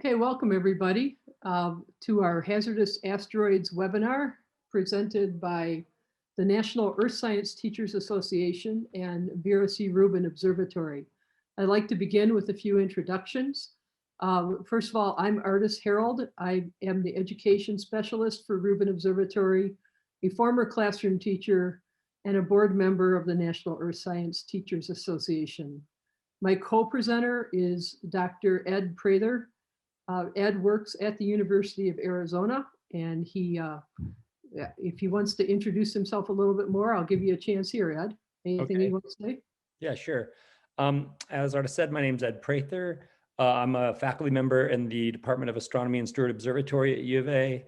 Okay, welcome everybody to our Hazardous Asteroids webinar presented by the National Earth Science Teachers Association and Vera C. Reuben Observatory. I'd like to begin with a few introductions. First of all, I'm Artis Harold. I am the education specialist for Reuben Observatory, a former classroom teacher, and a board member of the National Earth Science Teachers Association. My co-presenter is Dr. Ed Prather. Ed works at the University of Arizona, and if he wants to introduce himself a little bit more, I'll give you a chance here, Ed. Anything you want to say? Yeah, sure. As Artis said, my name is Ed Prather. I'm a faculty member in the Department of Astronomy and Stewart Observatory at U of A.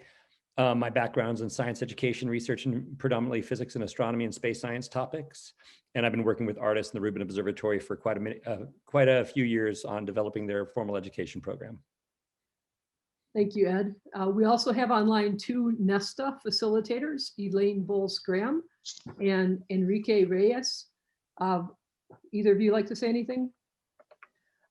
My background's in science education research and predominantly physics and astronomy and space science topics. And I've been working with Artis and the Reuben Observatory for quite a few years on developing their formal education program. Thank you, Ed. We also have online two NESTA facilitators, Elaine Bowles-Graham and Enrique Reyes. Either of you like to say anything?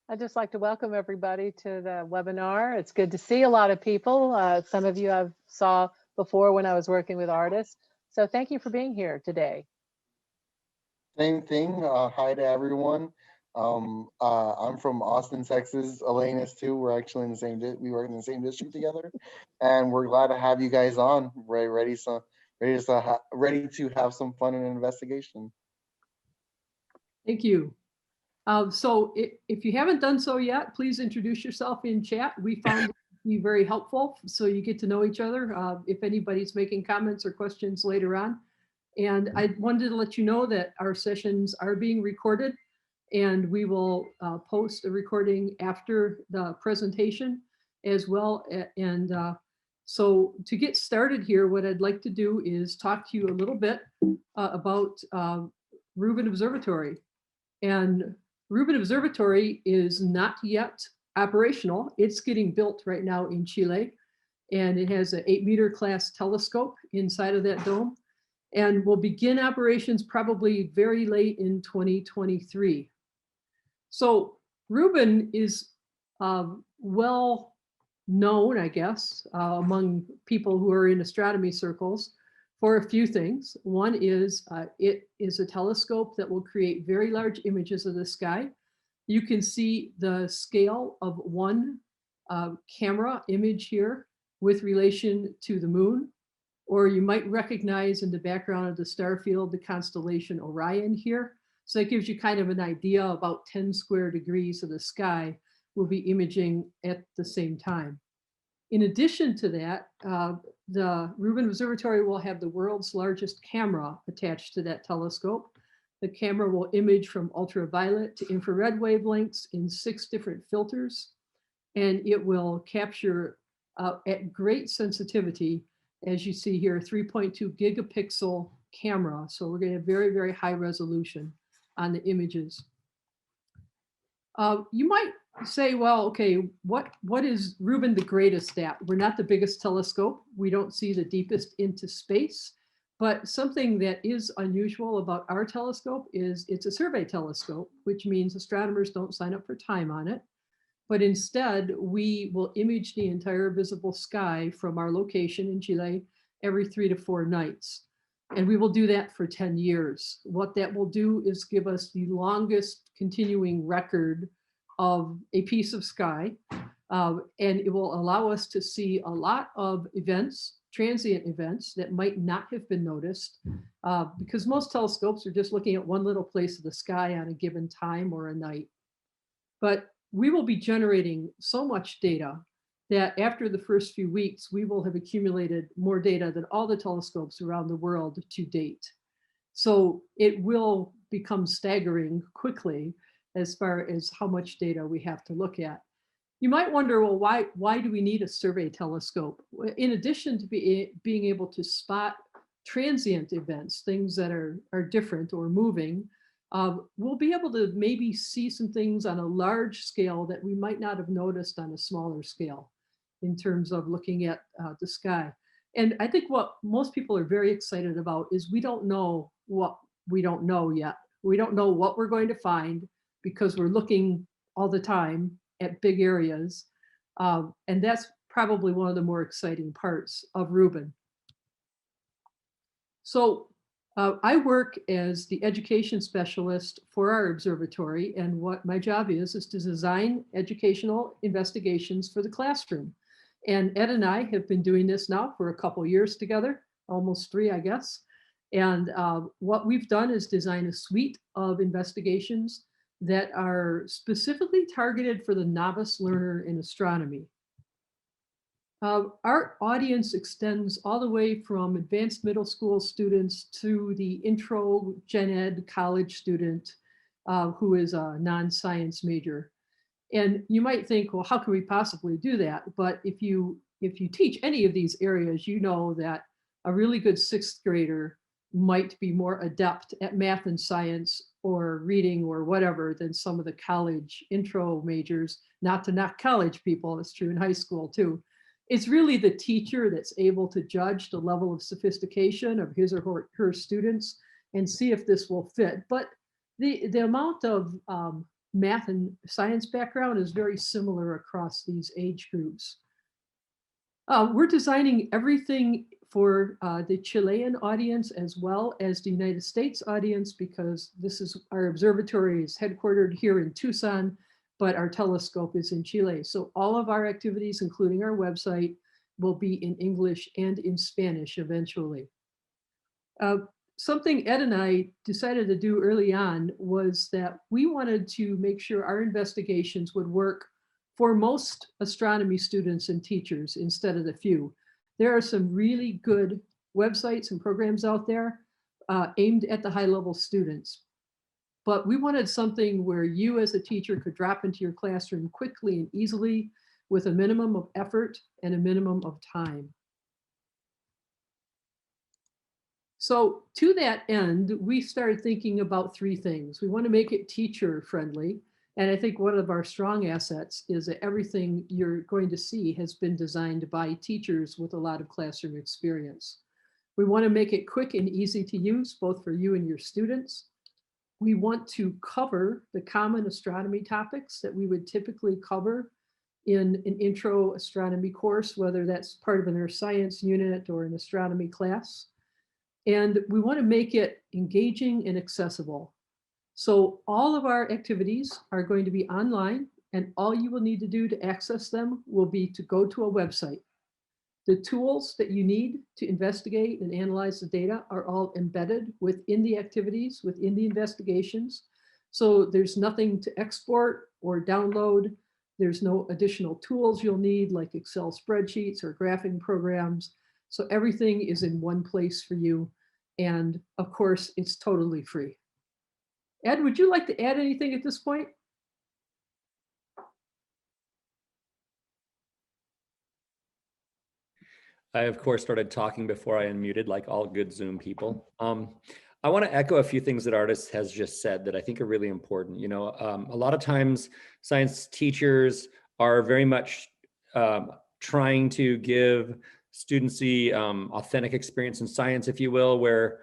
I'd just like to welcome everybody to the webinar. It's good to see a lot of people. Some of you I've saw before when I was working with Artis. So thank you for being here today. Same thing. Hi to everyone. I'm from Austin, Texas. Elaine is too. We're actually in the same. We work in the same district together, and we're glad to have you guys on. Ready to have some fun and investigation. Thank you. So if you haven't done so yet, please introduce yourself in chat. We found it to be very helpful, so you get to know each other if anybody's making comments or questions later on. And I wanted to let you know that our sessions are being recorded, and we will post a recording after the presentation as well. And so to get started here, what I'd like to do is talk to you a little bit about Reuben Observatory. And Reuben Observatory is not yet operational. It's getting built right now in Chile, and it has an 8-meter class telescope inside of that dome, and will begin operations probably very late in 2023. So Reuben is well known, I guess, among people who are in astronomy circles for a few things. One is it is a telescope that will create very large images of the sky. You can see the scale of one camera image here with relation to the moon, or you might recognize in the background of the star field the constellation Orion here. So that gives you kind of an idea. About 10 square degrees of the sky will be imaging at the same time. In addition to that, the Reuben Observatory will have the world's largest camera attached to that telescope. The camera will image from ultraviolet to infrared wavelengths in 6 different filters, and it will capture at great sensitivity, as you see here, 3.2 gigapixel camera. So we're going to have very, very high resolution on the images. You might say, well, okay, what is Reuben the greatest at? We're not the biggest telescope. We don't see the deepest into space. But something that is unusual about our telescope is it's a survey telescope, which means astronomers don't sign up for time on it. But instead, we will image the entire visible sky from our location in Chile every 3 to 4 nights. And we will do that for 10 years. What that will do is give us the longest continuing record of a piece of sky. And it will allow us to see a lot of events, transient events that might not have been noticed, because most telescopes are just looking at one little place of the sky on a given time or a night. But we will be generating so much data that after the first few weeks, we will have accumulated more data than all the telescopes around the world to date. So it will become staggering quickly as far as how much data we have to look at. You might wonder, well, why do we need a survey telescope? In addition to being able to spot transient events, things that are different or moving, we'll be able to maybe see some things on a large scale that we might not have noticed on a smaller scale in terms of looking at the sky. And I think what most people are very excited about is we don't know what we don't know yet. We don't know what we're going to find because we're looking all the time at big areas. And that's probably one of the more exciting parts of Reuben. So I work as the education specialist for our observatory, and what my job is to design educational investigations for the classroom. And Ed and I have been doing this now for a couple years together, almost 3, I guess. And what we've done is design a suite of investigations that are specifically targeted for the novice learner in astronomy. Our audience extends all the way from advanced middle school students to the intro gen ed college student who is a non-science major. And you might think, well, how can we possibly do that? But if you teach any of these areas, you know that a really good 6th grader might be more adept at math and science or reading or whatever than some of the college intro majors. Not to knock college people, it's true in high school too. It's really the teacher that's able to judge the level of sophistication of his or her students and see if this will fit. But the amount of math and science background is very similar across these age groups. We're designing everything for the Chilean audience as well as the United States audience, because this is our observatory is headquartered here in Tucson, but our telescope is in Chile. So all of our activities, including our website, will be in English and in Spanish eventually. Something Ed and I decided to do early on was that we wanted to make sure our investigations would work for most astronomy students and teachers instead of the few. There are some really good websites and programs out there aimed at the high-level students. But we wanted something where you as a teacher could drop into your classroom quickly and easily with a minimum of effort and a minimum of time. So to that end, we started thinking about 3 things. We want to make it teacher friendly. And I think one of our strong assets is that everything you're going to see has been designed by teachers with a lot of classroom experience. We want to make it quick and easy to use, both for you and your students. We want to cover the common astronomy topics that we would typically cover in an intro astronomy course, whether that's part of an earth science unit or an astronomy class. And we want to make it engaging and accessible. So all of our activities are going to be online, and all you will need to do to access them will be to go to a website. The tools that you need to investigate and analyze the data are all embedded within the activities, within the investigations. So there's nothing to export or download. There's no additional tools you'll need like Excel spreadsheets or graphing programs. So everything is in one place for you. And of course, it's totally free. Ed, would you like to add anything at this point? I, of course, started talking before I unmuted, like all good Zoom people. I want to echo a few things that Artis has just said that I think are really important. You know, a lot of times science teachers are very much trying to give students the authentic experience in science, if you will, where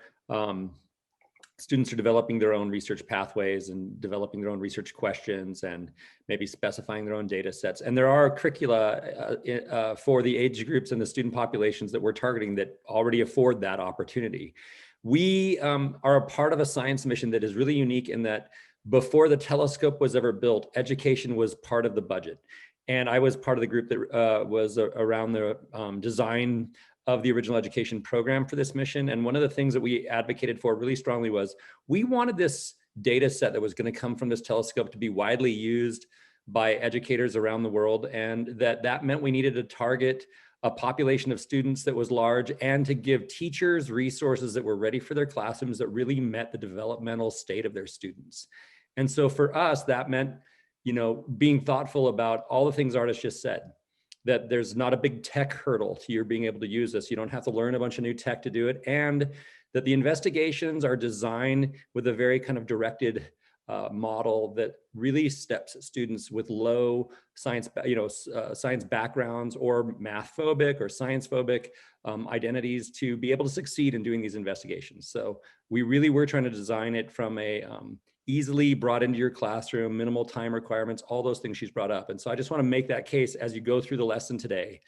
students are developing their own research pathways and developing their own research questions and maybe specifying their own data sets. And there are curricula for the age groups and the student populations that we're targeting that already afford that opportunity. We are a part of a science mission that is really unique in that before the telescope was ever built, education was part of the budget. And I was part of the group that was around the design of the original education program for this mission. And one of the things that we advocated for really strongly was we wanted this data set that was going to come from this telescope to be widely used by educators around the world. And that meant we needed to target a population of students that was large and to give teachers resources that were ready for their classrooms that really met the developmental state of their students. And so for us, that meant, you know, being thoughtful about all the things Artis just said, that there's not a big tech hurdle to your being able to use this. You don't have to learn a bunch of new tech to do it. And that the investigations are designed with a very kind of directed model that really steps students with low science, science backgrounds or math phobic or science phobic identities to be able to succeed in doing these investigations. So we really were trying to design it from a easily brought into your classroom, minimal time requirements, all those things she's brought up. And so I just want to make that case as you go through the lesson today.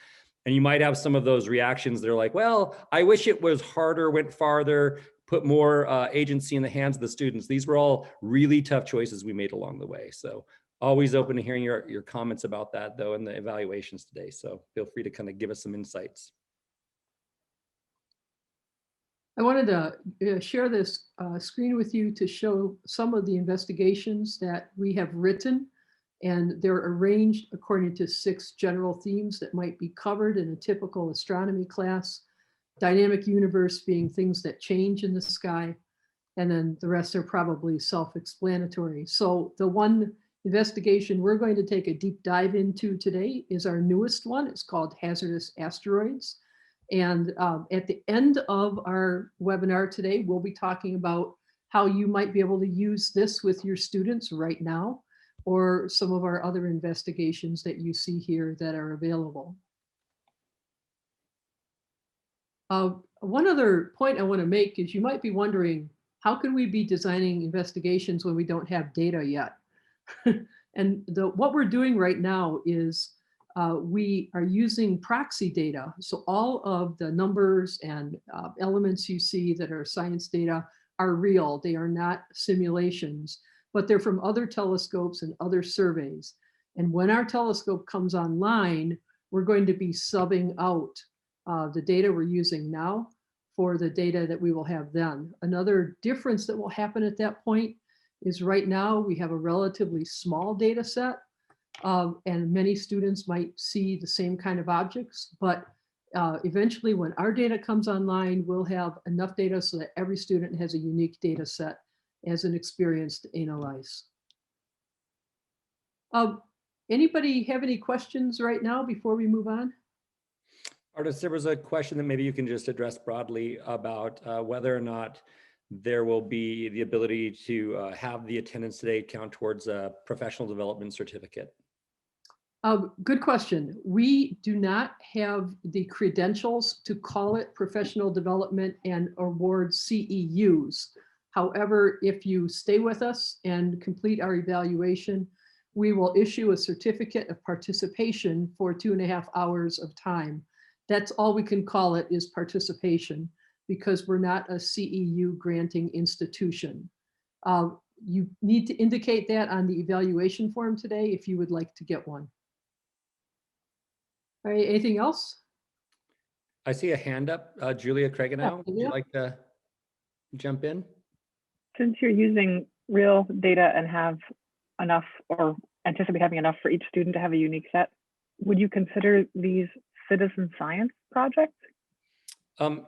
And you might have some of those reactions that are like, well, I wish it was harder, went farther, put more agency in the hands of the students. These were all really tough choices we made along the way. So always open to hearing your comments about that, though, in the evaluations today. So feel free to kind of give us some insights. I wanted to share this screen with you to show some of the investigations that we have written, and they're arranged according to 6 general themes that might be covered in a typical astronomy class. Dynamic universe being things that change in the sky, and then the rest are probably self-explanatory. So the one investigation we're going to take a deep dive into today is our newest one. It's called Hazardous Asteroids. And at the end of our webinar today, we'll be talking about how you might be able to use this with your students right now, or some of our other investigations that you see here that are available. One other point I want to make is you might be wondering, how can we be designing investigations when we don't have data yet? And what we're doing right now is we are using proxy data. So all of the numbers and elements you see that are science data are real. They are not simulations, but they're from other telescopes and other surveys. And when our telescope comes online, we're going to be subbing out the data we're using now for the data that we will have then. Another difference that will happen at that point is right now we have a relatively small data set, and many students might see the same kind of objects, but eventually when our data comes online, we'll have enough data so that every student has a unique data set as an experience to analyze. Anybody have any questions right now before we move on? Artist, there was a question that maybe you can just address broadly about whether or not there will be the ability to have the attendance today count towards a professional development certificate. Good question. We do not have the credentials to call it professional development and award CEUs. However, if you stay with us and complete our evaluation, we will issue a certificate of participation for 2.5 hours of time. That's all we can call it, is participation, because we're not a CEU granting institution. You need to indicate that on the evaluation form today if you would like to get one. All right, anything else? I see a hand up, Julia Craigenau. Would you Yeah. like to jump in? Since you're using real data and have enough, or anticipate having enough for each student to have a unique set, would you consider these citizen science projects?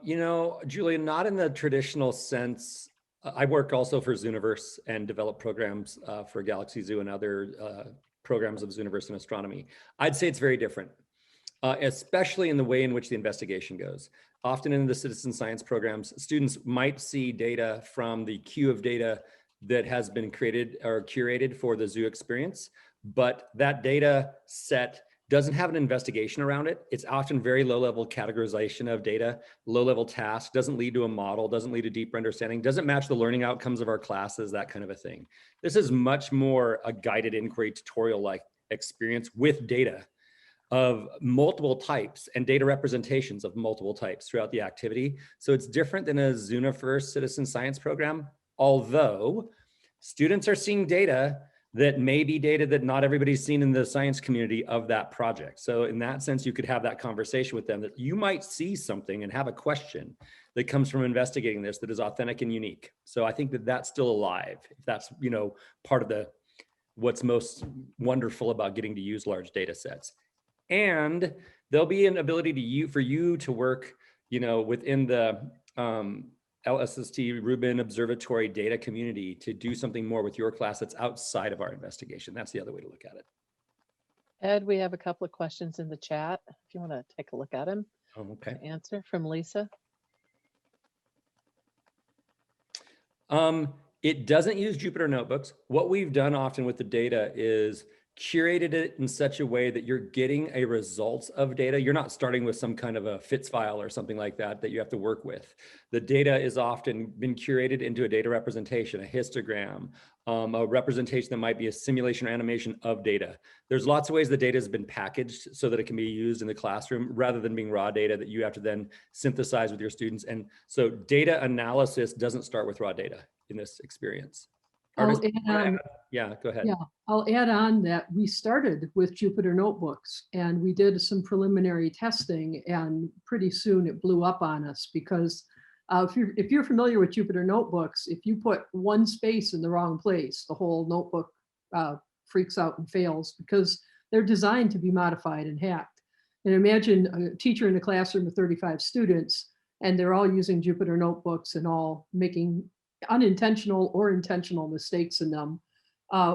You know, Julia, not in the traditional sense. I work also for Zooniverse and develop programs for Galaxy Zoo and other programs of Zooniverse and astronomy. I'd say it's very different, especially in the way in which the investigation goes. Often in the citizen science programs, students might see data from the queue of data that has been created or curated for the zoo experience, but that data set doesn't have an investigation around it. It's often very low-level categorization of data, low-level task, doesn't lead to a model, doesn't lead to deeper understanding, doesn't match the learning outcomes of our classes, that kind of a thing. This is much more a guided inquiry tutorial-like experience with data of multiple types and data representations of multiple types throughout the activity. So it's different than a Zooniverse citizen science program, although students are seeing data that may be data that not everybody's seen in the science community of that project. So in that sense, you could have that conversation with them that you might see something and have a question that comes from investigating this that is authentic and unique. So I think that that's still alive. If that's, you know, part of the what's most wonderful about getting to use large data sets. And there'll be an ability to for you to work, you know, within the LSST Reuben Observatory data community to do something more with your class that's outside of our investigation. That's the other way to look at it. Ed, we have a couple of questions in the chat. If you want to take a look at them. Oh, okay. Answer from Lisa. It doesn't use Jupyter notebooks. What we've done often with the data is curated it in such a way that you're getting a results of data. You're not starting with some kind of a FITS file or something like that you have to work with. The data is often been curated into a data representation, a histogram, a representation that might be a simulation or animation of data. There's lots of ways the data has been packaged so that it can be used in the classroom rather than being raw data that you have to then synthesize with your students. And so data analysis doesn't start with raw data in this experience. Artists, yeah, go ahead. Yeah, I'll add on that we started with Jupyter notebooks and we did some preliminary testing, and pretty soon it blew up on us because if you're familiar with Jupyter notebooks, if you put one space in the wrong place, the whole notebook freaks out and fails because they're designed to be modified and hacked. And imagine a teacher in a classroom of 35 students, and they're all using Jupyter notebooks and all making unintentional or intentional mistakes in them.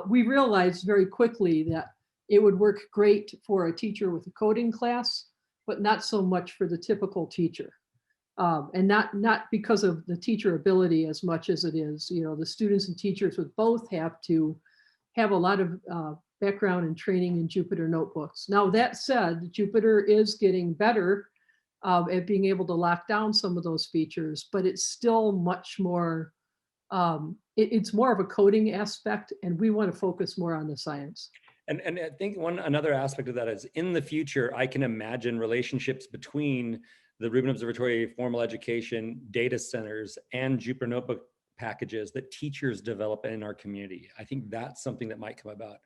We realized very quickly that it would work great for a teacher with a coding class, but not so much for the typical teacher. And not because of the teacher ability as much as it is, you know, the students and teachers would both have to have a lot of background and training in Jupyter notebooks. Now, that said, Jupyter is getting better at being able to lock down some of those features, but it's still much more, it's more of a coding aspect, and we want to focus more on the science. And I think another aspect of that is in the future, I can imagine relationships between the Reuben Observatory formal education data centers and Jupyter notebook packages that teachers develop in our community. I think that's something that might come about.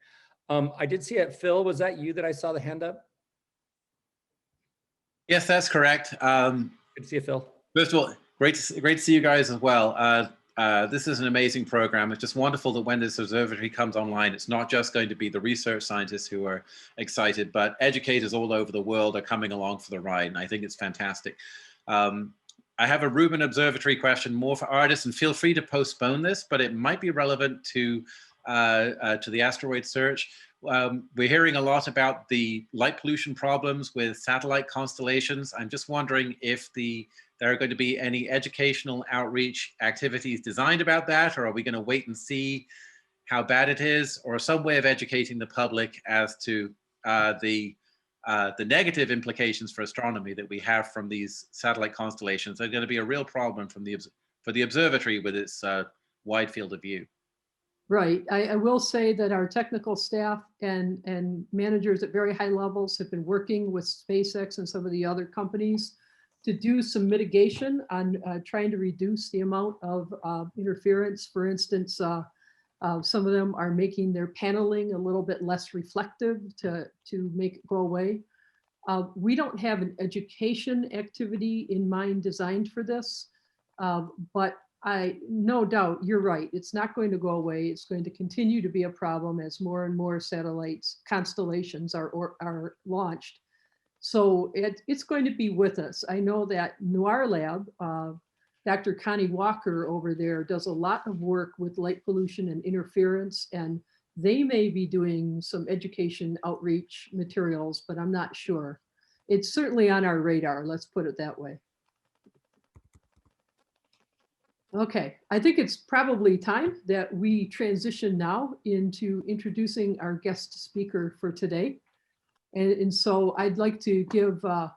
I did see it. Phil, was that you that I saw the hand up? Yes, that's correct. Good to see you, Phil. First of all, great to see you guys as well. This is an amazing program. It's just wonderful that when this observatory comes online, it's not just going to be the research scientists who are excited, but educators all over the world are coming along for the ride, and I think it's fantastic. I have a Reuben Observatory question more for artists, and feel free to postpone this, but it might be relevant to the asteroid search. We're hearing a lot about the light pollution problems with satellite constellations. I'm just wondering if there are going to be any educational outreach activities designed about that, or are we going to wait and see how bad it is, or some way of educating the public as to the negative implications for astronomy that we have from these satellite constellations? They're going to be a real problem for the observatory with its wide field of view. Right. I will say that our technical staff and managers at very high levels have been working with SpaceX and some of the other companies to do some mitigation on trying to reduce the amount of interference. For instance, some of them are making their paneling a little bit less reflective to make it go away. We don't have an education activity in mind designed for this, but no doubt you're right. It's not going to go away. It's going to continue to be a problem as more and more satellites, constellations are launched. So it's going to be with us. I know that Noir Lab, Dr. Connie Walker over there does a lot of work with light pollution and interference, and they may be doing some education outreach materials, but I'm not sure. It's certainly on our radar, let's put it that way. Okay, I think it's probably time that we transition now into introducing our guest speaker for today. And so I'd like to give a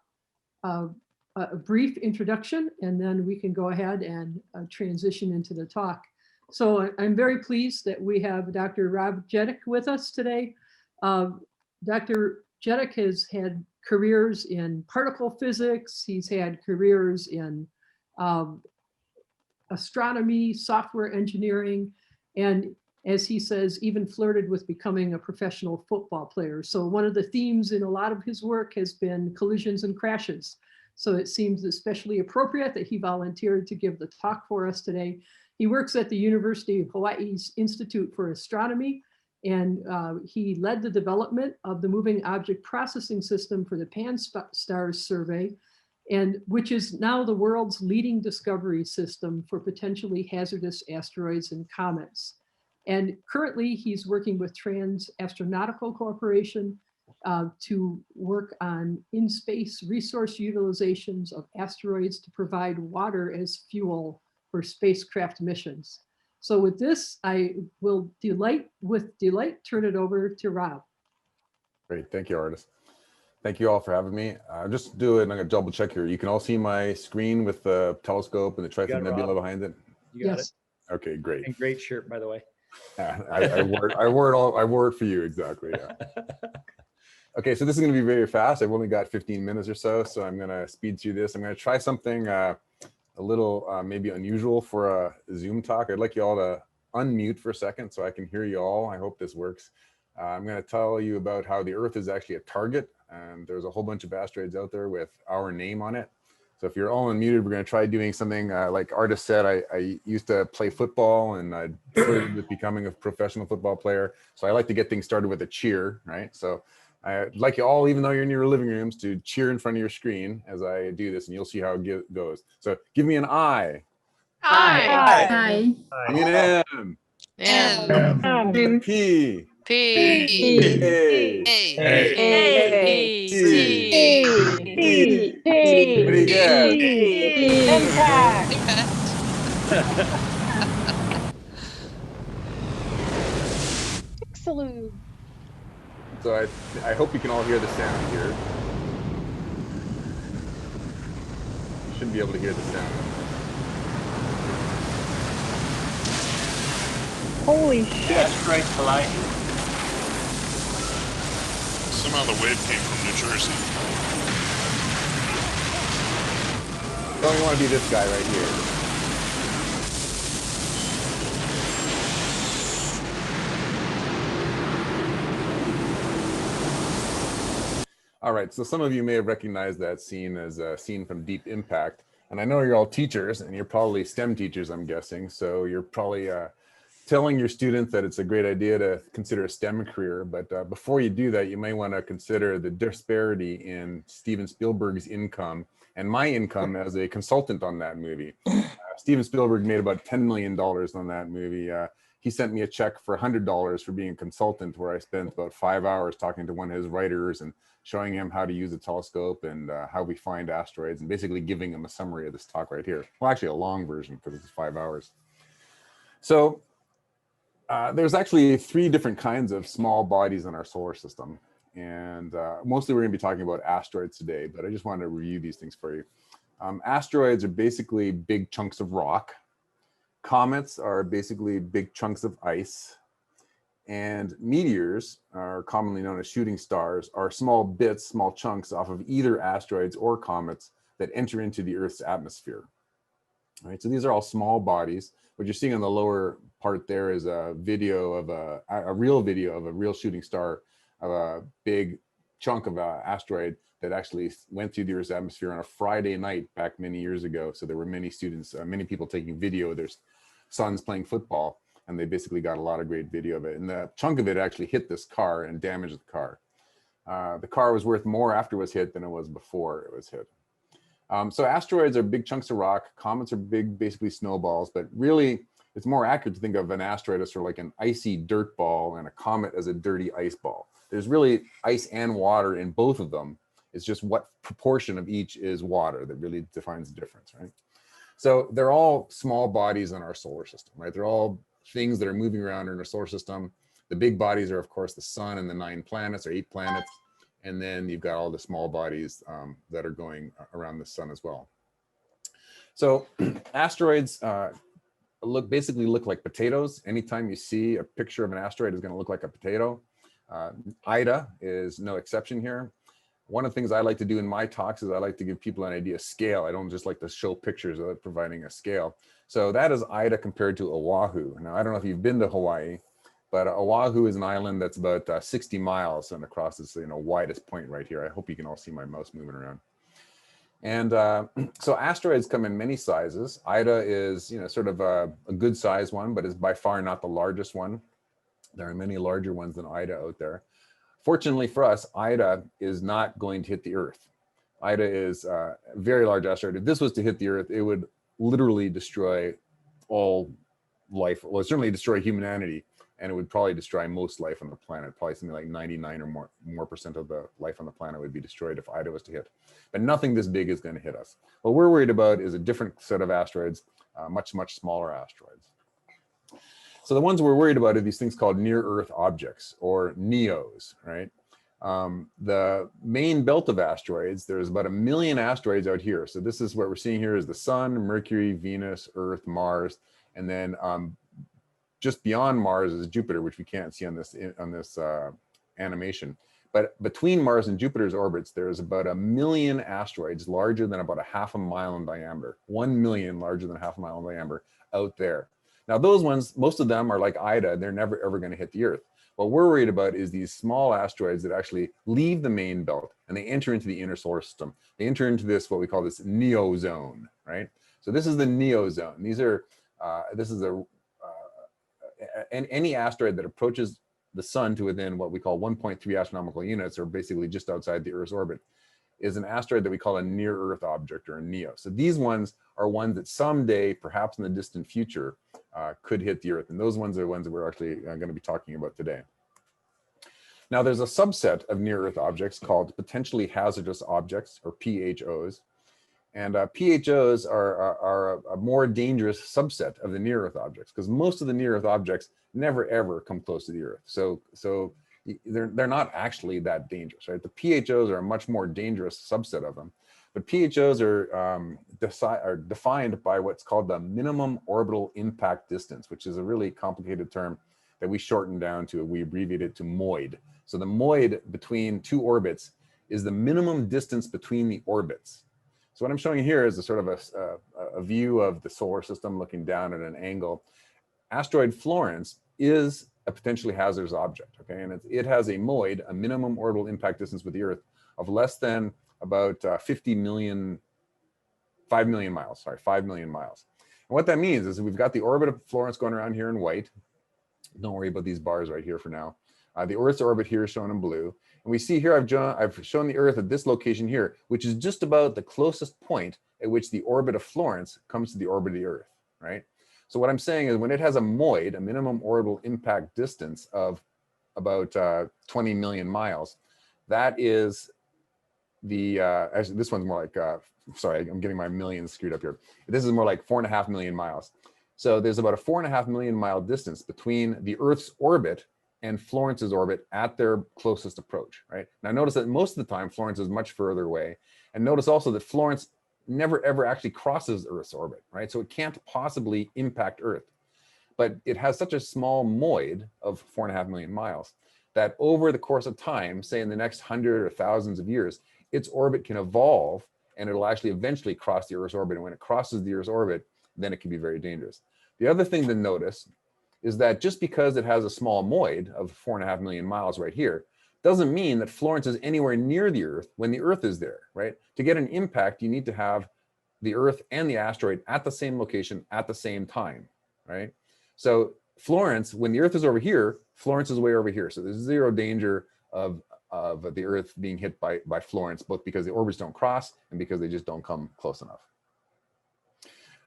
brief introduction, and then we can go ahead and transition into the talk. So I'm very pleased that we have Dr. Rob Jedek with us today. Dr. Jedek has had careers in particle physics. He's had careers in astronomy, software engineering, and as he says, even flirted with becoming a professional football player. So one of the themes in a lot of his work has been collisions and crashes. So it seems especially appropriate that he volunteered to give the talk for us today. He works at the University of Hawaii's Institute for Astronomy, and he led the development of the moving object processing system for the Pan-STARRS survey, and which is now the world's leading discovery system for potentially hazardous asteroids and comets. And currently he's working with Trans-Astronautical Corporation to work on in-space resource utilizations of asteroids to provide water as fuel for spacecraft missions. So with this, I will with delight turn it over to Rob. Great, thank you, Artis. Thank you all for having me. Just do it, I'm gonna double check here. You can all see my screen with the telescope and the Trifid Nebula behind it? You got Yes. it. Okay, great. And great shirt, by the way. I wore it for you, exactly, yeah. Okay, so this is gonna be very fast. I've only got 15 minutes or so I'm gonna speed through this. I'm gonna try something a little maybe unusual for a Zoom talk. I'd like you all to unmute for a second so I can hear you all. I hope this works. I'm gonna tell you about how the Earth is actually a target, and there's a whole bunch of asteroids out there with our name on it. So if you're all unmuted, we're gonna try doing something like Artist said, I used to play football and I flirted with becoming a professional football player. So I like to get things started with a cheer, right? So I'd like you all, even though you're in your living rooms, to cheer in front of your screen as I do this, and you'll see how it goes. So give me an I. Hi. Give me an M. M. P. P. A. A. C. What do you get? Impact. Excellent. So I hope you can all hear the sound here. You shouldn't be able to hear the sound. Holy shit. Asteroid colliding. Somehow the wave came from New Jersey. So you want to be this guy right here. All right, so some of you may have recognized that scene as a scene from Deep Impact. And I know you're all teachers, and you're probably STEM teachers, I'm guessing. So you're probably telling your students that it's a great idea to consider a STEM career. But before you do that, you may want to consider the disparity in Steven Spielberg's income and my income as a consultant on that movie. Steven Spielberg made about $10 million on that movie. He sent me a check for $100 for being a consultant, where I spent about 5 hours talking to one of his writers and showing him how to use a telescope and how we find asteroids, and basically giving him a summary of this talk right here. Well, actually a long version because it's 5 hours. So there's actually 3 different kinds of small bodies in our solar system. And mostly we're gonna be talking about asteroids today, but I just wanted to review these things for you. Asteroids are basically big chunks of rock. Comets are basically big chunks of ice. And meteors, are commonly known as shooting stars, are small bits, small chunks off of either asteroids or comets that enter into the Earth's atmosphere. All right, so these are all small bodies. What you're seeing on the lower part there is a video of a real video of a real shooting star, of a big chunk of an asteroid that actually went through the Earth's atmosphere on a Friday night back many years ago. So there were many students, many people taking video of their sons playing football, and they basically got a lot of great video of it. And the chunk of it actually hit this car and damaged the car. The car was worth more after it was hit than it was before it was hit. So asteroids are big chunks of rock. Comets are big, basically snowballs, but really it's more accurate to think of an asteroid as sort of like an icy dirt ball and a comet as a dirty ice ball. There's really ice and water in both of them. It's just what proportion of each is water that really defines the difference, right? So they're all small bodies in our solar system, right? They're all things that are moving around in our solar system. The big bodies are, of course, the sun and the 9 planets or 8 planets. And then you've got all the small bodies that are going around the sun as well. So asteroids basically look like potatoes. Anytime you see a picture of an asteroid, it's going to look like a potato. Ida is no exception here. One of the things I like to do in my talks is I like to give people an idea of scale. I don't just like to show pictures of it, providing a scale. So that is Ida compared to Oahu. Now, I don't know if you've been to Hawaii, but Oahu is an island that's about 60 miles and across this widest point right here. I hope you can all see my mouse moving around. And so asteroids come in many sizes. Ida is sort of a good sized one, but is by far not the largest one. There are many larger ones than Ida out there. Fortunately for us, Ida is not going to hit the Earth. Ida is a very large asteroid. If this was to hit the Earth, it would literally destroy all life. Well, it certainly destroy humanity, and it would probably destroy most life on the planet. Probably something like 99 or more percent of the life on the planet would be destroyed if Ida was to hit. But nothing this big is going to hit us. What we're worried about is a different set of asteroids, much, much smaller asteroids. So the ones we're worried about are these things called near-Earth objects, or NEOs, right? The main belt of asteroids, there's about 1 million asteroids out here. So this is what we're seeing here is the Sun, Mercury, Venus, Earth, Mars, and then just beyond Mars is Jupiter, which we can't see on this animation. But between Mars and Jupiter's orbits, there's about 1 million asteroids larger than about a half a mile in diameter. 1 million larger than half a mile in diameter out there. Now those ones, most of them are like Ida, they're never ever going to hit the Earth. What we're worried about is these small asteroids that actually leave the main belt and they enter into the inner solar system. They enter into this, what we call this Neozone, right? So this is the Neozone. These are, any asteroid that approaches the sun to within what we call 1.3 astronomical units, or basically just outside the Earth's orbit, is an asteroid that we call a near-Earth object, or a NEO. So these ones are ones that someday, perhaps in the distant future, could hit the Earth. And those ones are the ones that we're actually going to be talking about today. Now, there's a subset of near-Earth objects called potentially hazardous objects, or PHOs. And PHOs are a more dangerous subset of the near-Earth objects, because most of the near-Earth objects never ever come close to the Earth. So they're not actually that dangerous, right? The PHOs are a much more dangerous subset of them. But PHOs are defined by what's called the minimum orbital impact distance, which is a really complicated term that we shorten down to, we abbreviate it to MOID. So the MOID between two orbits is the minimum distance between the orbits. So what I'm showing you here is a sort of a view of the solar system looking down at an angle. Asteroid Florence is a potentially hazardous object, okay? And it has a MOID, a minimum orbital impact distance with the Earth, of less than about 5 million miles, sorry, 5 million miles. And what that means is we've got the orbit of Florence going around here in white. Don't worry about these bars right here for now. The Earth's orbit here is shown in blue. And we see here, I've shown the Earth at this location here, which is just about the closest point at which the orbit of Florence comes to the orbit of the Earth, right? So what I'm saying is when it has a MOID, a minimum orbital impact distance of about 20 million miles, that is the, actually this one's more like, sorry, I'm getting my millions screwed up here. This is more like 4.5 million miles. So there's about a 4.5 million mile distance between the Earth's orbit and Florence's orbit at their closest approach, right? Now notice that most of the time Florence is much further away. And notice also that Florence never ever actually crosses Earth's orbit, right? So it can't possibly impact Earth. But it has such a small MOID of 4.5 million miles that over the course of time, say in the next 100 or thousands of years, its orbit can evolve and it'll actually eventually cross the Earth's orbit. And when it crosses the Earth's orbit, then it can be very dangerous. The other thing to notice is that just because it has a small MOID of 4.5 million miles right here, doesn't mean that Florence is anywhere near the Earth when the Earth is there, right? To get an impact, you need to have the Earth and the asteroid at the same location at the same time, right? So Florence, when the Earth is over here, Florence is way over here. So there's zero danger of the Earth being hit by Florence, both because the orbits don't cross and because they just don't come close enough.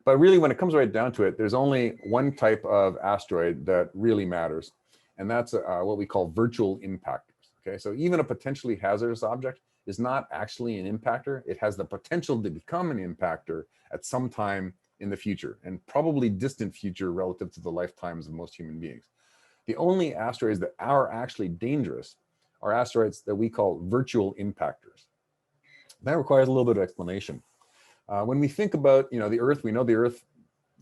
But really, when it comes right down to it, there's only one type of asteroid that really matters, and that's what we call virtual impactors. Okay, so even a potentially hazardous object is not actually an impactor. It has the potential to become an impactor at some time in the future, and probably distant future relative to the lifetimes of most human beings. The only asteroids that are actually dangerous are asteroids that we call virtual impactors. That requires a little bit of explanation. When we think about, the Earth, we know the Earth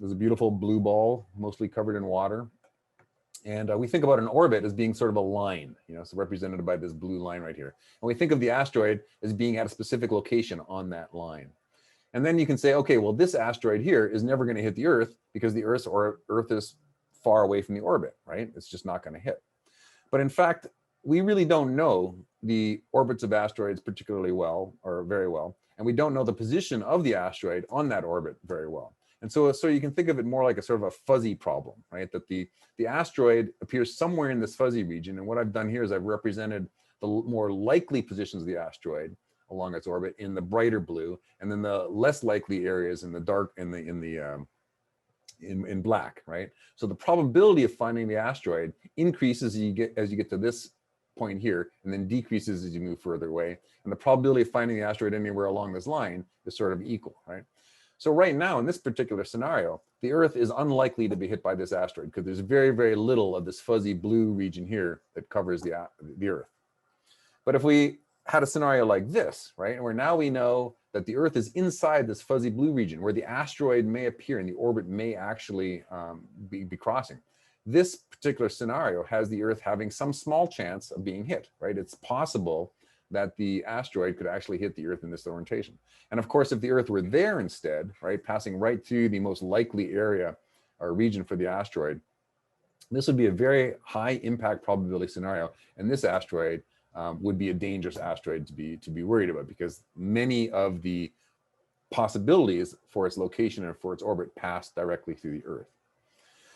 is a beautiful blue ball, mostly covered in water. And we think about an orbit as being sort of a line, so represented by this blue line right here. And we think of the asteroid as being at a specific location on that line. And then you can say, okay, well, this asteroid here is never going to hit the Earth because the Earth is far away from the orbit, right? It's just not going to hit. But in fact, we really don't know the orbits of asteroids particularly well, or very well. And we don't know the position of the asteroid on that orbit very well. And so you can think of it more like a sort of a fuzzy problem, right? That the asteroid appears somewhere in this fuzzy region. And what I've done here is I've represented the more likely positions of the asteroid along its orbit in the brighter blue, and then the less likely areas in the dark, in black, right? So the probability of finding the asteroid increases as you get to this point here, and then decreases as you move further away. And the probability of finding the asteroid anywhere along this line is sort of equal, right? So right now, in this particular scenario, the Earth is unlikely to be hit by this asteroid because there's very, very little of this fuzzy blue region here that covers the Earth. But if we had a scenario like this, right, where now we know that the Earth is inside this fuzzy blue region where the asteroid may appear and the orbit may actually be crossing, this particular scenario has the Earth having some small chance of being hit, right? It's possible that the asteroid could actually hit the Earth in this orientation. And of course, if the Earth were there instead, right, passing right through the most likely area or region for the asteroid, this would be a very high impact probability scenario. And this asteroid would be a dangerous asteroid to be worried about, because many of the possibilities for its location and for its orbit pass directly through the Earth.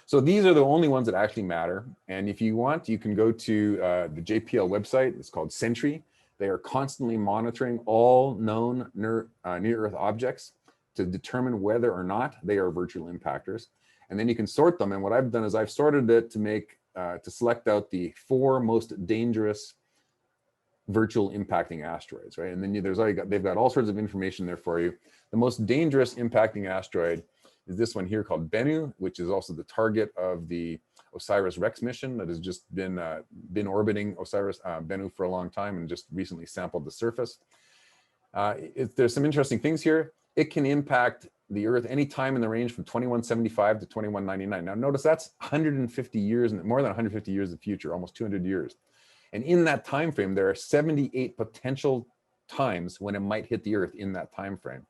So these are the only ones that actually matter. And if you want, you can go to the JPL website. It's called Sentry. They are constantly monitoring all known near-Earth objects to determine whether or not they are virtual impactors. And then you can sort them. And what I've done is I've sorted it to make to select out the 4 most dangerous virtual impacting asteroids, right? And then they've got all sorts of information there for you. The most dangerous impacting asteroid is this one here called Bennu, which is also the target of the OSIRIS-REx mission that has just been orbiting Bennu for a long time and just recently sampled the surface. There's some interesting things here. It can impact the Earth any time in the range from 2175 to 2199. Now notice that's 150 years, more than 150 years of the future, almost 200 years. And in that time frame, there are 78 potential times when it might hit the Earth in that time frame.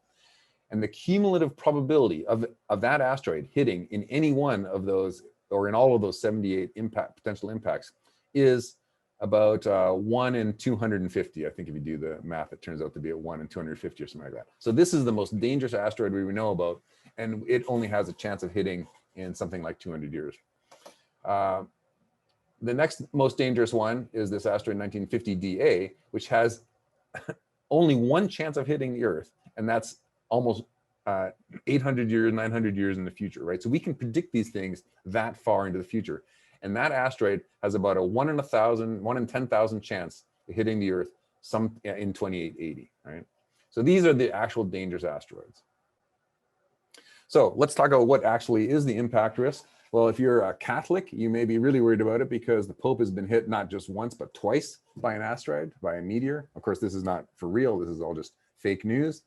And the cumulative probability of that asteroid hitting in any one of those, or in all of those 78 potential impacts, is about 1 in 250. I think if you do the math, it turns out to be a 1 in 250 or something like that. So this is the most dangerous asteroid we know about, and it only has a chance of hitting in something like 200 years. The next most dangerous one is this asteroid 1950 DA, which has only one chance of hitting the Earth, and that's almost 800 years, 900 years in the future, right? So we can predict these things that far into the future. And that asteroid has about a 1 in 1,000, 1 in 10,000 chance of hitting the Earth in 2880, right? So these are the actual dangerous asteroids. So let's talk about what actually is the impact risk. Well, if you're a Catholic, you may be really worried about it because the Pope has been hit not just once, but twice by an asteroid, by a meteor. Of course, this is not for real. This is all just fake news.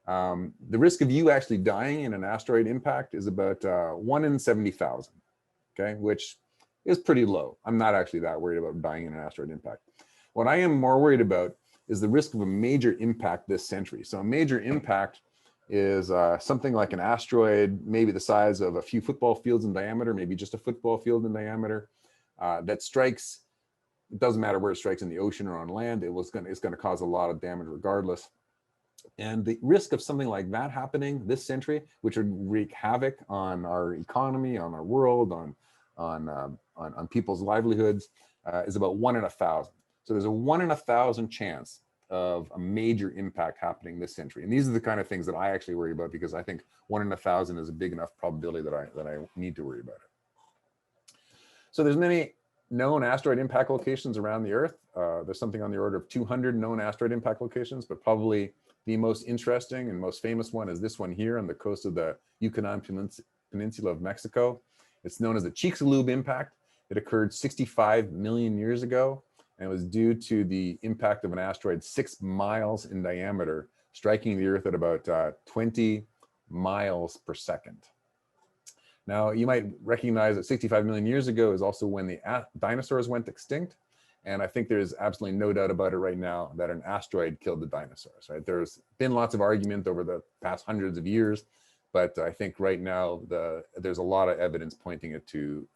The risk of you actually dying in an asteroid impact is about 1 in 70,000, okay, which is pretty low. I'm not actually that worried about dying in an asteroid impact. What I am more worried about is the risk of a major impact this century. So a major impact is something like an asteroid, maybe the size of a few football fields in diameter, maybe just a football field in diameter, that strikes. It doesn't matter where it strikes, in the ocean or on land. It's going to cause a lot of damage regardless. And the risk of something like that happening this century, which would wreak havoc on our economy, on our world, on people's livelihoods, is about 1 in 1,000. So there's a 1 in 1,000 chance of a major impact happening this century. And these are the kind of things that I actually worry about, because I think 1 in 1,000 is a big enough probability that I need to worry about it. So there's many known asteroid impact locations around the Earth. There's something on the order of 200 known asteroid impact locations, but probably the most interesting and most famous one is this one here on the coast of the Yucatan Peninsula of Mexico. It's known as the Chicxulub impact. It occurred 65 million years ago, and it was due to the impact of an asteroid 6 miles in diameter, striking the Earth at about 20 miles per second. Now, you might recognize that 65 million years ago is also when the dinosaurs went extinct. And I think there's absolutely no doubt about it right now that an asteroid killed the dinosaurs, right? There's been lots of argument over the past hundreds of years, but I think right now there's a lot of evidence pointing to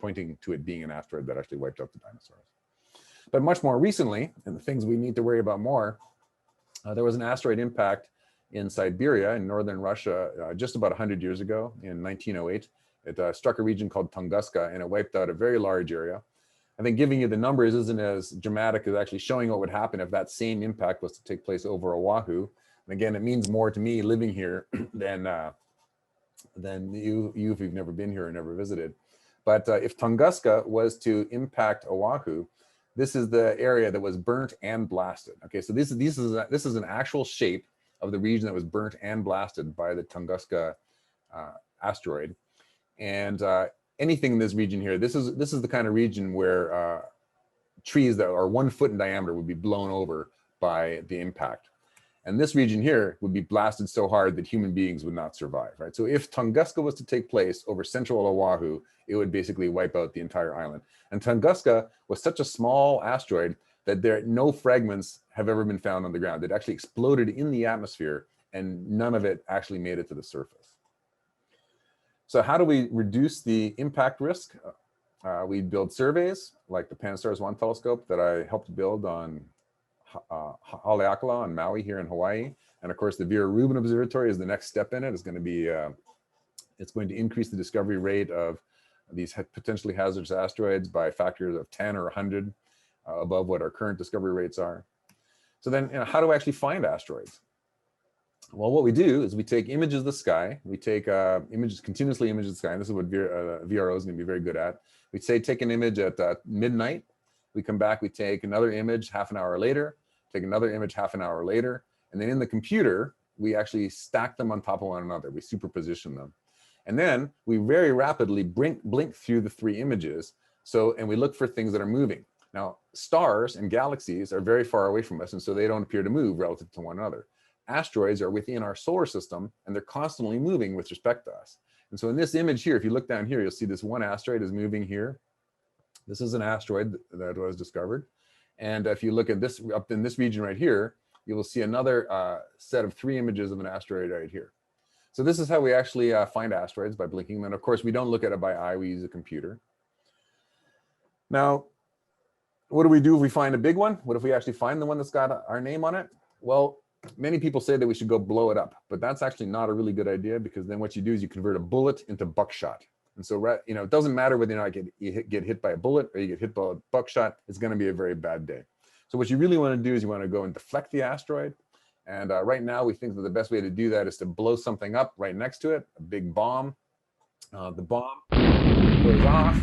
it being an asteroid that actually wiped out the dinosaurs. But much more recently, and the things we need to worry about more, there was an asteroid impact in Siberia in northern Russia just about 100 years ago in 1908. It struck a region called Tunguska, and it wiped out a very large area. I think giving you the numbers isn't as dramatic as actually showing what would happen if that same impact was to take place over Oahu. And again, it means more to me living here than you if you've never been here or never visited. But if Tunguska was to impact Oahu, this is the area that was burnt and blasted. Okay, so this is an actual shape of the region that was burnt and blasted by the Tunguska asteroid. And anything in this region here, this is the kind of region where trees that are 1 foot in diameter would be blown over by the impact. And this region here would be blasted so hard that human beings would not survive, right? So if Tunguska was to take place over central Oahu, it would basically wipe out the entire island. And Tunguska was such a small asteroid that no fragments have ever been found on the ground. It actually exploded in the atmosphere and none of it actually made it to the surface. So how do we reduce the impact risk? We build surveys like the Pan-STARRS-1 telescope that I helped build on Haleakala on Maui here in Hawaii. And of course, the Reuben Observatory is the next step in it. It's going to be, it's going to increase the discovery rate of these potentially hazardous asteroids by factors of 10 or 100 above what our current discovery rates are. So then, how do we actually find asteroids? Well, what we do is we take images of the sky. We take continuously images of the sky. And this is what VRO is going to be very good at. We say take an image at midnight. We come back, we take another image half an hour later, take another image half an hour later, and then in the computer, we actually stack them on top of one another. We superposition them. And then we very rapidly blink through the 3 images. And we look for things that are moving. Now, stars and galaxies are very far away from us, and so they don't appear to move relative to one another. Asteroids are within our solar system, and they're constantly moving with respect to us. And so in this image here, if you look down here, you'll see this one asteroid is moving here. This is an asteroid that was discovered. And if you look at this up in this region right here, you will see another set of 3 images of an asteroid right here. So this is how we actually find asteroids, by blinking them. And of course, we don't look at it by eye, we use a computer. Now, what do we do if we find a big one? What if we actually find the one that's got our name on it? Well, many people say that we should go blow it up, but that's actually not a really good idea, because then what you do is you convert a bullet into buckshot. And so, it doesn't matter whether or not you get hit by a bullet or you get hit by a buckshot, it's going to be a very bad day. So what you really want to do is you want to go and deflect the asteroid. And right now we think that the best way to do that is to blow something up right next to it, a big bomb. The bomb goes off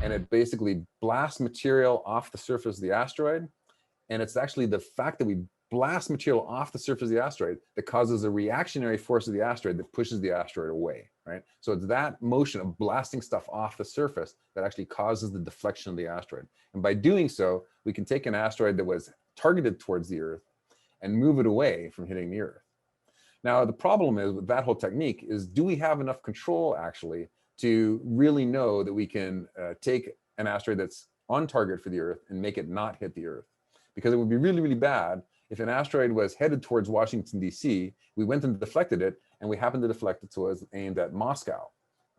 and it basically blasts material off the surface of the asteroid. And it's actually the fact that we blast material off the surface of the asteroid that causes a reactionary force of the asteroid that pushes the asteroid away, right? So it's that motion of blasting stuff off the surface that actually causes the deflection of the asteroid. And by doing so, we can take an asteroid that was targeted towards the Earth and move it away from hitting the Earth. Now, the problem is with that whole technique is, do we have enough control actually to really know that we can take an asteroid that's on target for the Earth and make it not hit the Earth? Because it would be really, really bad if an asteroid was headed towards Washington, D.C., we went and deflected it, and we happened to deflect it so it was aimed at Moscow,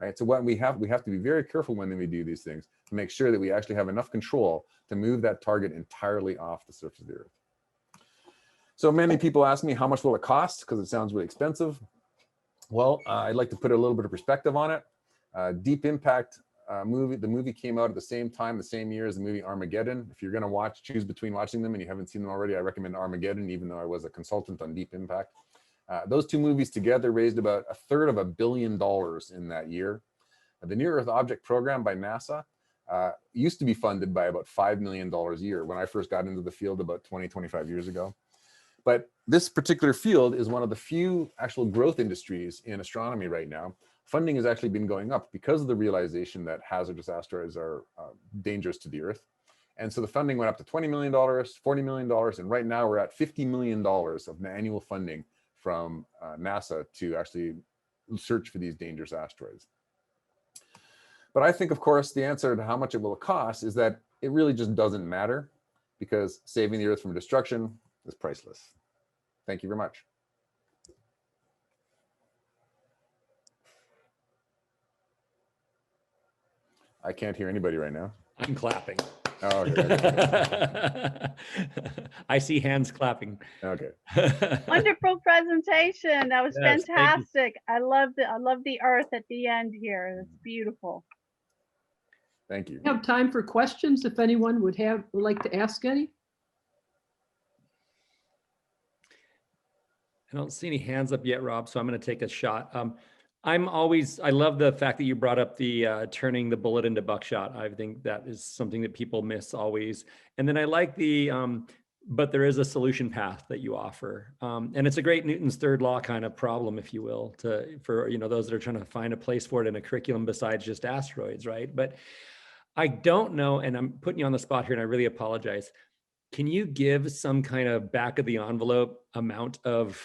right? So what we have to be very careful when we do these things to make sure that we actually have enough control to move that target entirely off the surface of the Earth. So many people ask me, how much will it cost? Because it sounds really expensive. Well, I'd like to put a little bit of perspective on it. Deep Impact the movie came out at the same time, the same year as the movie Armageddon. If you're going to choose between watching them and you haven't seen them already, I recommend Armageddon, even though I was a consultant on Deep Impact. Those 2 movies together raised about $1/3 billion in that year. The Near Earth Object Program by NASA used to be funded by about $5 million a year when I first got into the field about 25 years ago. But this particular field is one of the few actual growth industries in astronomy right now. Funding has actually been going up because of the realization that hazardous asteroids are dangerous to the Earth. And so the funding went up to $20 million, $40 million, and right now we're at $50 million of annual funding from NASA to actually search for these dangerous asteroids. But I think, of course, the answer to how much it will cost is that it really just doesn't matter, because saving the Earth from destruction is priceless. Thank you very much. I can't hear anybody right now. I'm clapping. Oh, okay. I see hands clapping. Okay. Wonderful presentation. That was Yes, thank you. fantastic. I love the Earth at the end here. It's beautiful. Thank you. We have time for questions if anyone would like to ask any. I don't see any hands up yet, Rob, so I'm going to take a shot. I love the fact that you brought up the turning the bullet into buckshot. I think that is something that people miss always. And then I like the, but there is a solution path that you offer. And it's a great Newton's third law kind of problem, if you will, for those that are trying to find a place for it in a curriculum besides just asteroids, right? But I don't know, and I'm putting you on the spot here and I really apologize. can you give some kind of back of the envelope amount of,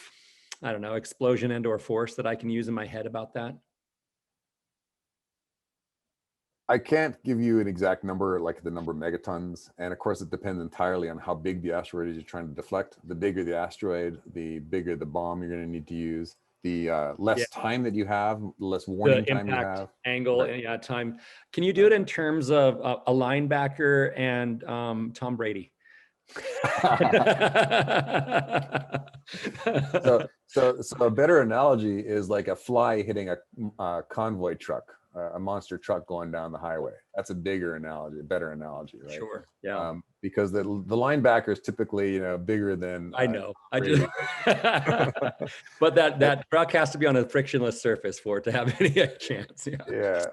I don't know, explosion and or force that I can use in my head about that? I can't give you an exact number, like the number of megatons. And of course, it depends entirely on how big the asteroid is you're trying to deflect. The bigger the asteroid, the bigger the bomb you're going to need to use. The less time that you have, the less warning time you impact have. angle Right. and time. Can you do it in terms of a linebacker and Tom Brady? So a better analogy is like a fly hitting a convoy truck, a monster truck going down the highway. That's a bigger analogy, a better analogy, right? Sure. Yeah. Because the linebacker is typically, you know, bigger than I know. I Brady. just. But that truck has to be on a frictionless surface for it to have any chance. Yeah.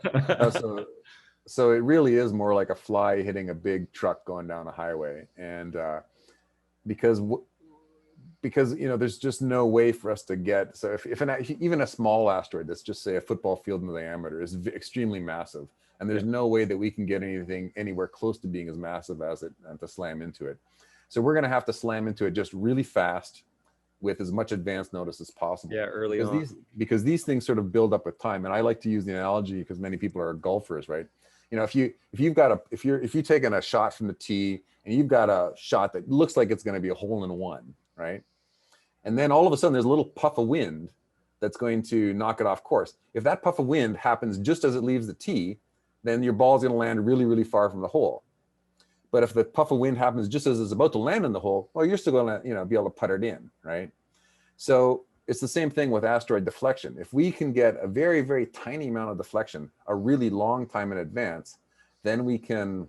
So it really is more like a fly hitting a big truck going down a highway, and because you know, there's just no way for us to get. So if even a small asteroid that's just say a football field in diameter is extremely massive, and there's no way that we can get anything anywhere close to being as massive as it and to slam into it. So we're going to have to slam into it just really fast with as much advance notice as possible. Yeah, early on. Because these things sort of build up with time. And I like to use the analogy because many people are golfers, right? You know, if you've taken a shot from the tee and you've got a shot that looks like it's going to be a hole in one, right? And then all of a sudden there's a little puff of wind that's going to knock it off course. If that puff of wind happens just as it leaves the tee, then your ball's going to land really, really far from the hole. But if the puff of wind happens just as it's about to land in the hole, well, you're still going to, you know, be able to putt it in, right? So it's the same thing with asteroid deflection. If we can get a very, very tiny amount of deflection a really long time in advance, then we can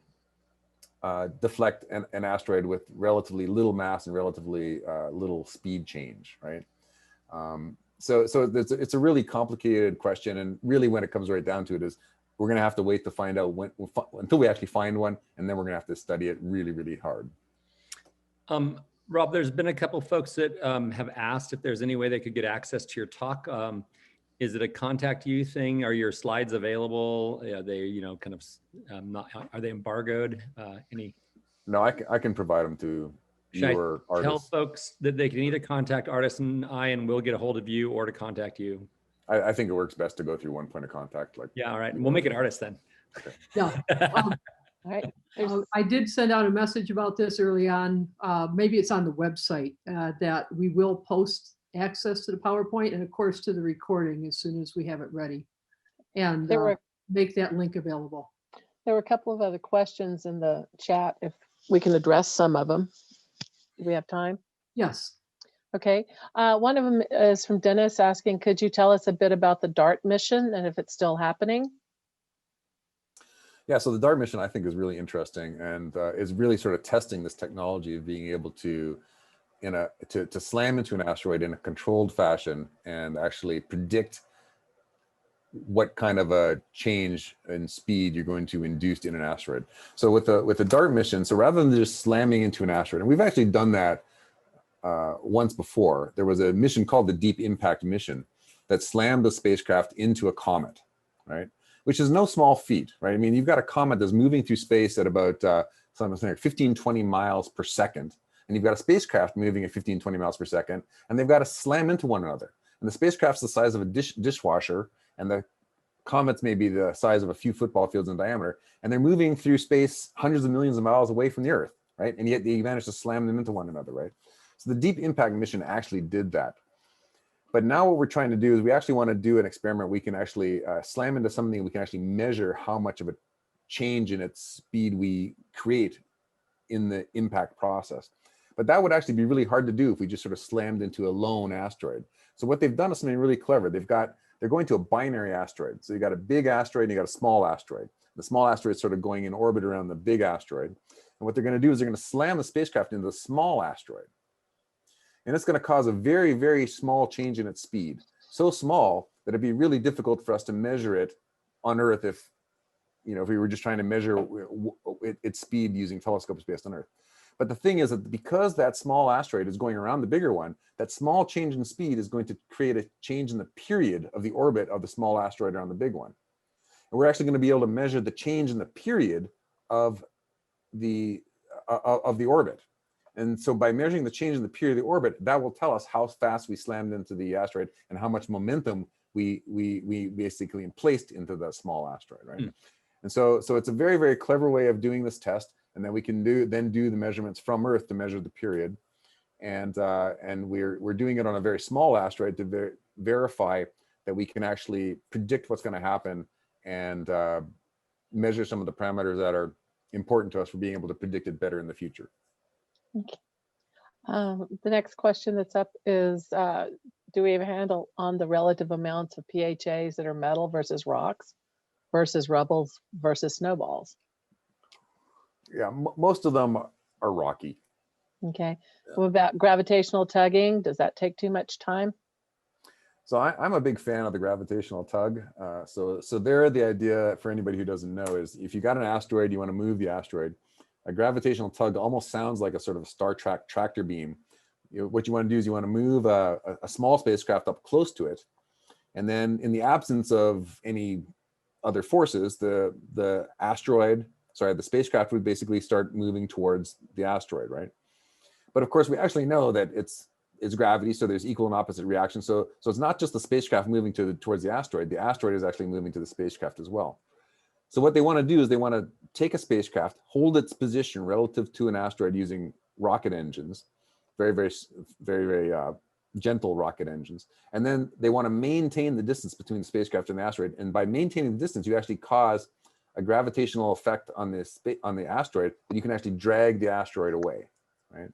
deflect an asteroid with relatively little mass and relatively little speed change, right? So it's a really complicated question, and really when it comes right down to it is we're going to have to wait to find out until we actually find one, and then we're going to have to study it really, really hard. Rob, there's been a couple folks that have asked if there's any way they could get access to your talk. Is it a contact you thing? Are your slides available? Are they, you know, kind of not? Are they embargoed? Any? No, I can provide them to your artists. Tell folks that they can either contact Artist and I, and we'll get a hold of you, or to contact you. I think it works best to go through one point of contact. Like, yeah, all right, we'll make it Artist then. Okay. Yeah. All right. I did send out a message about this early on. Maybe it's on the website that we will post access to the PowerPoint and of course to the recording as soon as we have it ready, and make that link available. There were a couple of other questions in the chat, if we can address some of them. Do we have time? Yes. Okay. One of them is from Dennis asking, could you tell us a bit about the DART mission and if it's still happening? Yeah, so the DART mission I think is really interesting, and is really sort of testing this technology of being able to to slam into an asteroid in a controlled fashion and actually predict what kind of a change in speed you're going to induce in an asteroid. So with the DART mission, so rather than just slamming into an asteroid, and we've actually done that once before. There was a mission called the Deep Impact mission that slammed the spacecraft into a comet, right? Which is no small feat, right? I mean, you've got a comet that's moving through space at about something like 15, 20 miles per second. And you've got a spacecraft moving at 15, 20 miles per second, and they've got to slam into one another. And the spacecraft's the size of a dishwasher, and the comets may be the size of a few football fields in diameter, and they're moving through space hundreds of millions of miles away from the Earth, right? And yet they managed to slam them into one another, right? So the Deep Impact mission actually did that. But now what we're trying to do is we actually want to do an experiment. We can actually slam into something, we can actually measure how much of a change in its speed we create in the impact process. But that would actually be really hard to do if we just sort of slammed into a lone asteroid. So what they've done is something really clever. They're going to a binary asteroid. So you got a big asteroid and you got a small asteroid. The small asteroid is sort of going in orbit around the big asteroid. And what they're going to do is they're going to slam the spacecraft into the small asteroid. And it's going to cause a very, very small change in its speed. So small that it'd be really difficult for us to measure it on Earth if we were just trying to measure its speed using telescopes based on Earth. But the thing is that because that small asteroid is going around the bigger one, that small change in speed is going to create a change in the period of the orbit of the small asteroid around the big one. And we're actually going to be able to measure the change in the period of the orbit. And so by measuring the change in the period of the orbit, that will tell us how fast we slammed into the asteroid and how much momentum we basically placed into the small asteroid, right? And so it's a very, very clever way of doing this test. And then we can do the measurements from Earth to measure the period. And we're doing it on a very small asteroid to verify that we can actually predict what's going to happen and measure some of the parameters that are important to us for being able to predict it better in the future. Okay. The next question that's up is, do we have a handle on the relative amounts of PHAs that are metal versus rocks versus rubbles versus snowballs? Yeah, most of them are rocky. Okay. What about gravitational tugging? Does that take too much time? So I'm a big fan of the gravitational tug. So there, the idea for anybody who doesn't know is if you got an asteroid, you want to move the asteroid. A gravitational tug almost sounds like a sort of Star Trek tractor beam. What you want to do is you want to move a small spacecraft up close to it. And then in the absence of any other forces, the spacecraft would basically start moving towards the asteroid, right? But of course, we actually know that it's gravity, so there's equal and opposite reactions. So it's not just the spacecraft moving towards the asteroid is actually moving to the spacecraft as well. So what they want to do is they want to take a spacecraft, hold its position relative to an asteroid using rocket engines, very, very, very, very gentle rocket engines. And then they want to maintain the distance between the spacecraft and the asteroid. And by maintaining the distance, you actually cause a gravitational effect on the asteroid, and you can actually drag the asteroid away, right?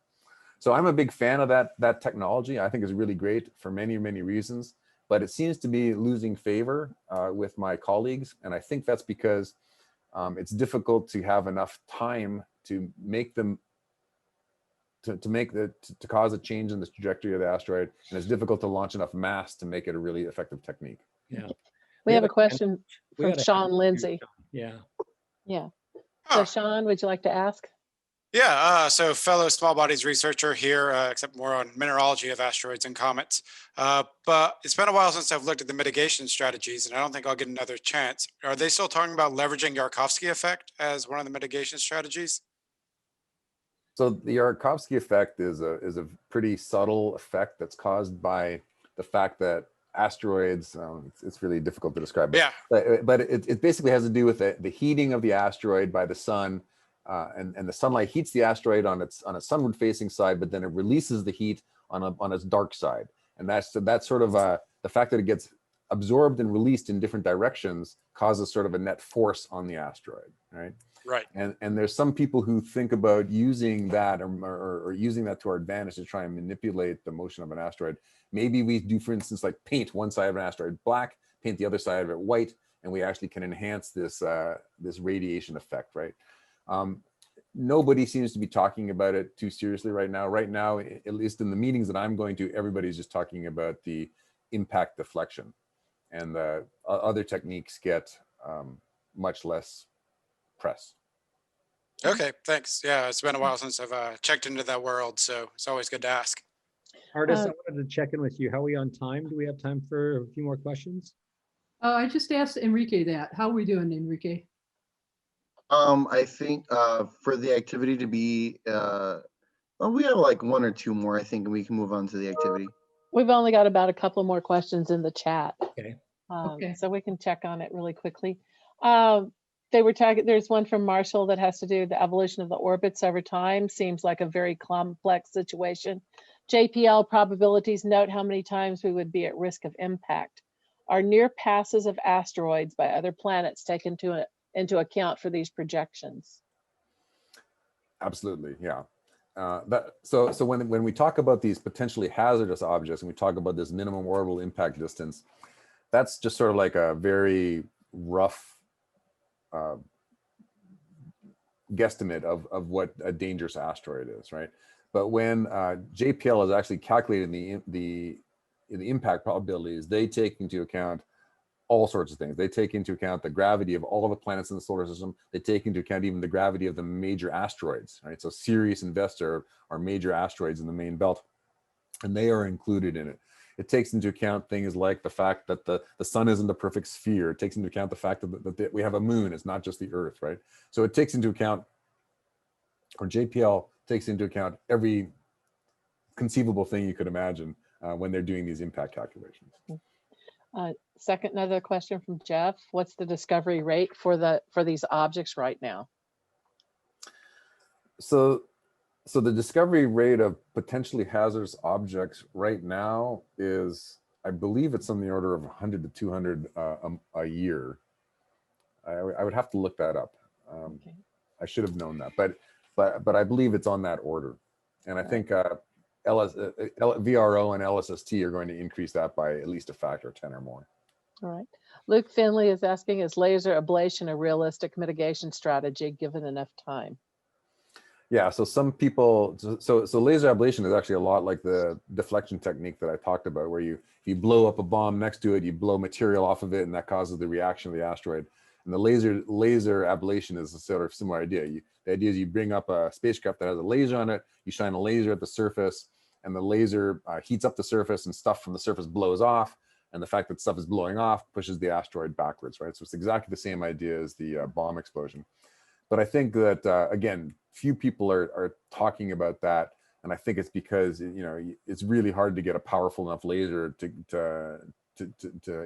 So I'm a big fan of that technology. I think it's really great for many, many reasons. But it seems to be losing favor with my colleagues. And I think that's because it's difficult to have enough time to make them, to cause a change in the trajectory of the asteroid. And it's difficult to launch enough mass to make it a really effective technique. Yeah. We have a question from Sean Lindsay. Yeah. Yeah. So Sean, would you like to ask? Yeah, so fellow small bodies researcher here, except more on mineralogy of asteroids and comets. But it's been a while since I've looked at the mitigation strategies, and I don't think I'll get another chance. Are they still talking about leveraging Yarkovsky effect as one of the mitigation strategies? So the Yarkovsky effect is a pretty subtle effect that's caused by the fact that asteroids, it's really difficult to describe. Yeah. But it basically has to do with the heating of the asteroid by the sun. And the sunlight heats the asteroid on its sunward facing side, but then it releases the heat on its dark side. And that's sort of the fact that it gets absorbed and released in different directions causes sort of a net force on the asteroid, right? Right. And there's some people who think about using that or using that to our advantage to try and manipulate the motion of an asteroid. Maybe we do, for instance, like paint one side of an asteroid black, paint the other side of it white, and we actually can enhance this radiation effect, right? Nobody seems to be talking about it too seriously right now. Right now, at least in the meetings that I'm going to, everybody's just talking about the impact deflection, and the other techniques get much less press. Okay, thanks. Yeah, it's been a while since I've checked into that world, so it's always good to ask. Artist, I wanted to check in with you. How are we on time? Do we have time for a few more questions? I just asked Enrique that. How are we doing, Enrique? I think for the activity to be, well, we have like one or two more. I think we can move on to the activity. We've only got about a couple more questions in the chat. Okay. Okay. So we can check on it really quickly. There's one from Marshall that has to do with the evolution of the orbits over time. Seems like a very complex situation. JPL probabilities, note how many times we would be at risk of impact. Are near passes of asteroids by other planets taken into account for these projections? Absolutely, yeah. So when we talk about these potentially hazardous objects and we talk about this minimum orbital impact distance, that's just sort of like a very rough guesstimate of what a dangerous asteroid is, right? But when JPL is actually calculating the impact probabilities, they take into account all sorts of things. They take into account the gravity of all of the planets in the solar system. They take into account even the gravity of the major asteroids, right? So Sirius and Vesta are major asteroids in the main belt, and they are included in it. It takes into account things like the fact that the sun isn't a perfect sphere. It takes into account the fact that we have a moon. It's not just the Earth, right? So it takes into account, or JPL takes into account every conceivable thing you could imagine when they're doing these impact calculations. Second, another question from Jeff. What's the discovery rate for these objects right now? So the discovery rate of potentially hazardous objects right now is, I believe it's on the order of 100 to 200 a year. I would have to look that up. Okay. I should have known that, but I believe it's on that order. And I think VRO and LSST are going to increase that by at least a factor of 10 or more. All right. Luke Finley is asking, is laser ablation a realistic mitigation strategy given enough time? Yeah, so some people, so laser ablation is actually a lot like the deflection technique that I talked about, where you blow up a bomb next to it, you blow material off of it, and that causes the reaction of the asteroid. And the laser ablation is a sort of similar idea. The idea is you bring up a spacecraft that has a laser on it, you shine a laser at the surface, and the laser heats up the surface, and stuff from the surface blows off. And the fact that stuff is blowing off pushes the asteroid backwards, right? So it's exactly the same idea as the bomb explosion. But I think that, again, few people are talking about that. And I think it's because, it's really hard to get a powerful enough laser to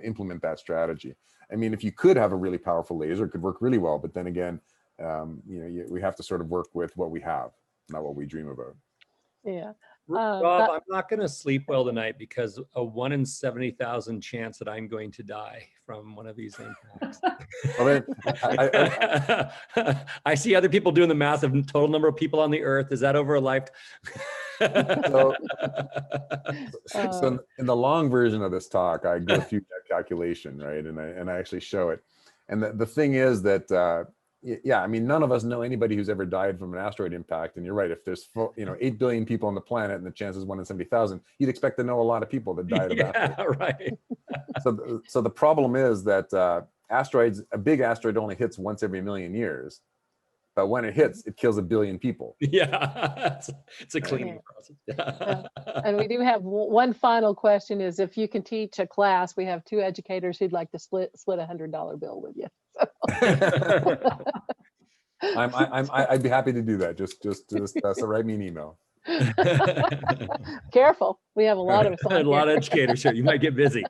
implement that strategy. I mean, if you could have a really powerful laser, it could work really well. But then again, we have to sort of work with what we have, not what we dream about. Yeah. Rob, I'm not going to sleep well tonight because a 1 in 70,000 chance that I'm going to die from one of these impacts. Well, I see other people doing the math of total number of people on the Earth. Is that over a lifetime? So in the long version of this talk, I go through that calculation, right? And I actually show it. And the thing is that, yeah, I mean, none of us know anybody who's ever died from an asteroid impact. And you're right, if there's 8 billion people on the planet and the chance is 1 in 70,000, you'd expect to know a lot of people that died of asteroids. Right. So the problem is that a big asteroid only hits once every million years. But when it hits, it kills 1 billion people. Yeah, it's a cleaning process. And we do have one final question is, if you can teach a class, we have 2 educators who'd like to split $100 bill with you. So. I'd be happy to do that. Just so write me an email. Careful, we have a lot of us on a lot here. of educators here. You might get busy.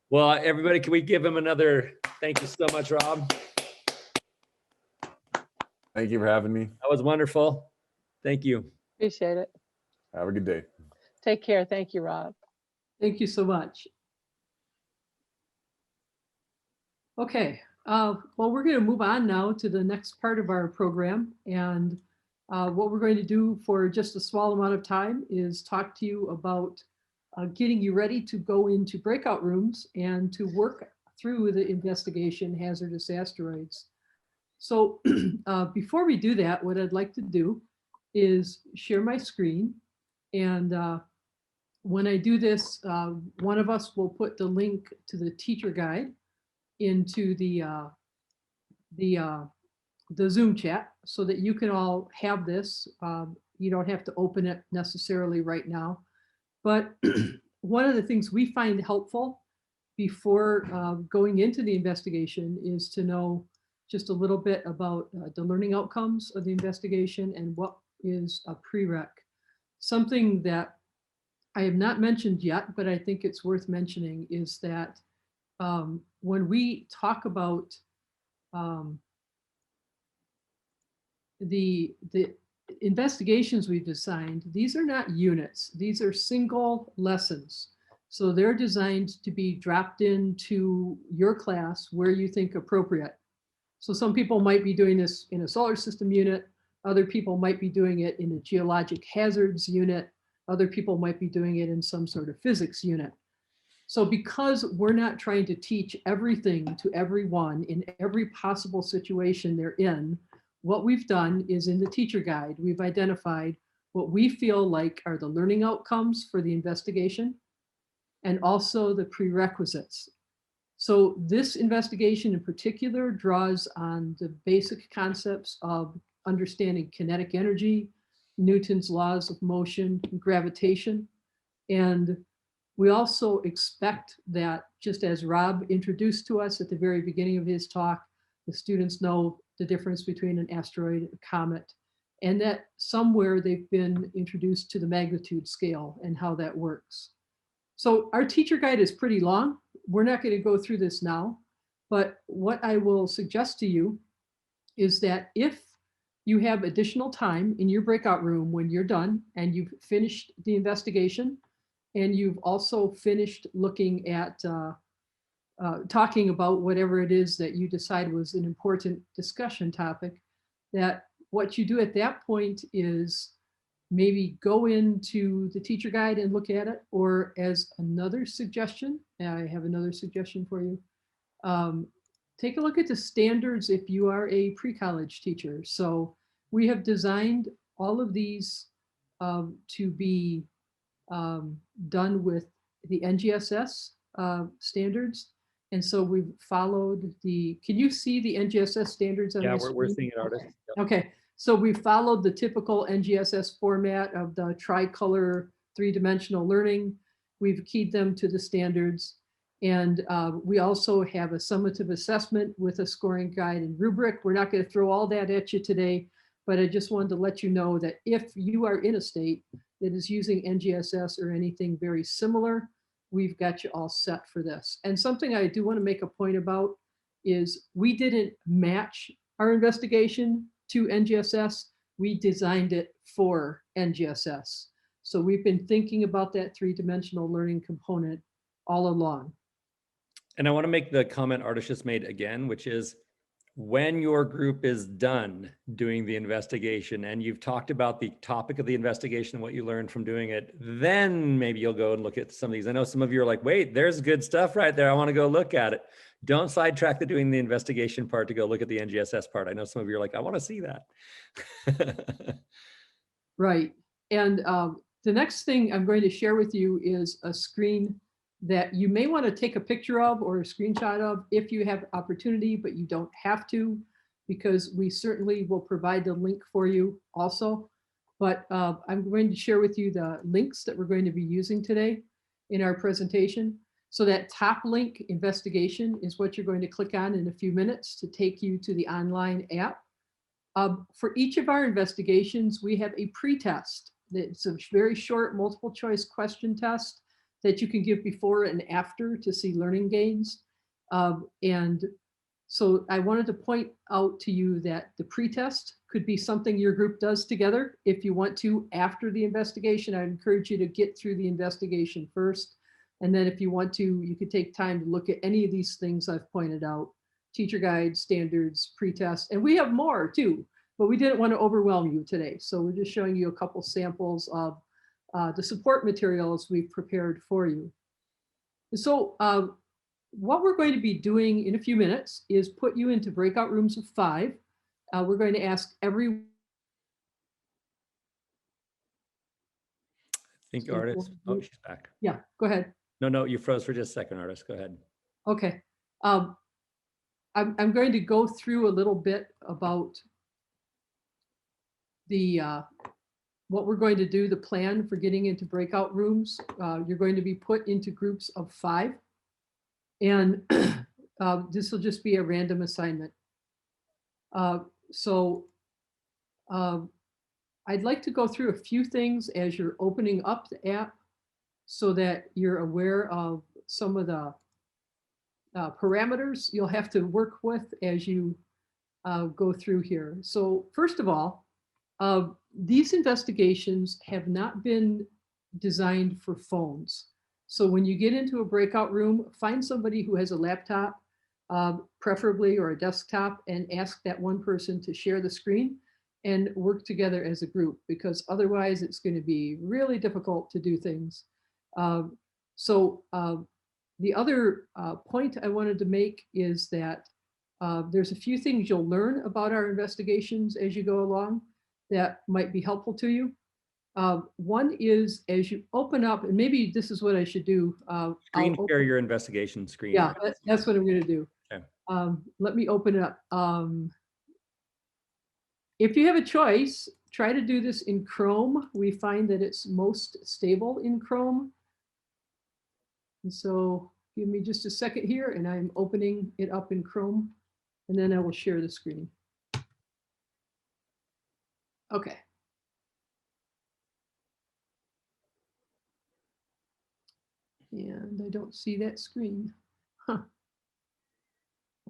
Well, everybody, can we give him another thank you so much, Rob? Thank you for having me. That was wonderful. Thank you. Appreciate it. Have a good day. Take care. Thank you, Rob. Thank you so much. Okay, well, we're going to move on now to the next part of our program. And what we're going to do for just a small amount of time is talk to you about getting you ready to go into breakout rooms and to work through the investigation Hazardous Asteroids. So before we do that, what I'd like to do is share my screen. And when I do this, one of us will put the link to the teacher guide into the Zoom chat so that you can all have this. You don't have to open it necessarily right now. But one of the things we find helpful before going into the investigation is to know just a little bit about the learning outcomes of the investigation and what is a prereq. Something that I have not mentioned yet, but I think it's worth mentioning is that when we talk about the investigations we've designed, these are not units, these are single lessons. So they're designed to be dropped into your class where you think appropriate. So some people might be doing this in a solar system unit, other people might be doing it in a geologic hazards unit, other people might be doing it in some sort of physics unit. So because we're not trying to teach everything to everyone in every possible situation they're in, what we've done is in the teacher guide, we've identified what we feel like are the learning outcomes for the investigation and also the prerequisites. So this investigation in particular draws on the basic concepts of understanding kinetic energy, Newton's laws of motion, gravitation. And we also expect that, just as Rob introduced to us at the very beginning of his talk, the students know the difference between an asteroid and a comet, and that somewhere they've been introduced to the magnitude scale and how that works. So our teacher guide is pretty long. We're not going to go through this now, but what I will suggest to you is that if you have additional time in your breakout room when you're done and you've finished the investigation, and you've also finished looking at talking about whatever it is that you decide was an important discussion topic, that what you do at that point is maybe go into the teacher guide and look at it, or as another suggestion, and I have another suggestion for you, take a look at the standards if you are a pre-college teacher. So we have designed all of these to be done with the NGSS standards. And so we've followed the, can you see the NGSS standards on Yeah, my we're screen? seeing it, artist. Yep. Okay, so we followed the typical NGSS format of the tricolor three-dimensional learning. We've keyed them to the standards. And we also have a summative assessment with a scoring guide and rubric. We're not going to throw all that at you today, but I just wanted to let you know that if you are in a state that is using NGSS or anything very similar, we've got you all set for this. And something I do want to make a point about is we didn't match our investigation to NGSS. We designed it for NGSS. So we've been thinking about that three-dimensional learning component all along. And I want to make the comment Artis just made again, which is when your group is done doing the investigation and you've talked about the topic of the investigation, what you learned from doing it, then maybe you'll go and look at some of these. I know some of you are like, wait, there's good stuff right there. I want to go look at it. Don't sidetrack the doing the investigation part to go look at the NGSS part. I know some of you are like, I want to see that. Right. And the next thing I'm going to share with you is a screen that you may want to take a picture of or a screenshot of if you have opportunity, but you don't have to, because we certainly will provide the link for you also. But I'm going to share with you the links that we're going to be using today in our presentation. So that top link, investigation, is what you're going to click on in a few minutes to take you to the online app. For each of our investigations, we have a pretest. It's a very short multiple choice question test that you can give before and after to see learning gains. And so I wanted to point out to you that the pretest could be something your group does together. If you want to, after the investigation, I encourage you to get through the investigation first. And then if you want to, you could take time to look at any of these things I've pointed out: teacher guide, standards, pretest, and we have more too, but we didn't want to overwhelm you today. So we're just showing you a couple samples of the support materials we've prepared for you. So what we're going to be doing in a few minutes is put you into breakout rooms of 5. We're going to ask every. I think Artis, oh, she's back. Yeah, go ahead. No, you froze for just a second, Artis. Go ahead. Okay. I'm going to go through a little bit about the what we're going to do, the plan for getting into breakout rooms. You're going to be put into groups of 5. And this will just be a random assignment. So I'd like to go through a few things as you're opening up the app so that you're aware of some of the parameters you'll have to work with as you go through here. So first of all, these investigations have not been designed for phones. So when you get into a breakout room, find somebody who has a laptop, preferably, or a desktop, and ask that one person to share the screen and work together as a group, because otherwise it's going to be really difficult to do things. The other point I wanted to make is that there's a few things you'll learn about our investigations as you go along that might be helpful to you. One is, as you open up, and maybe this is what I should do. Screen share your investigation screen. Yeah, that's what I'm going to do. Okay. Let me open it up. If you have a choice, try to do this in Chrome. We find that it's most stable in Chrome. And so give me just a second here, and I'm opening it up in Chrome, and then I will share the screen. Okay. And I don't see that screen. Huh.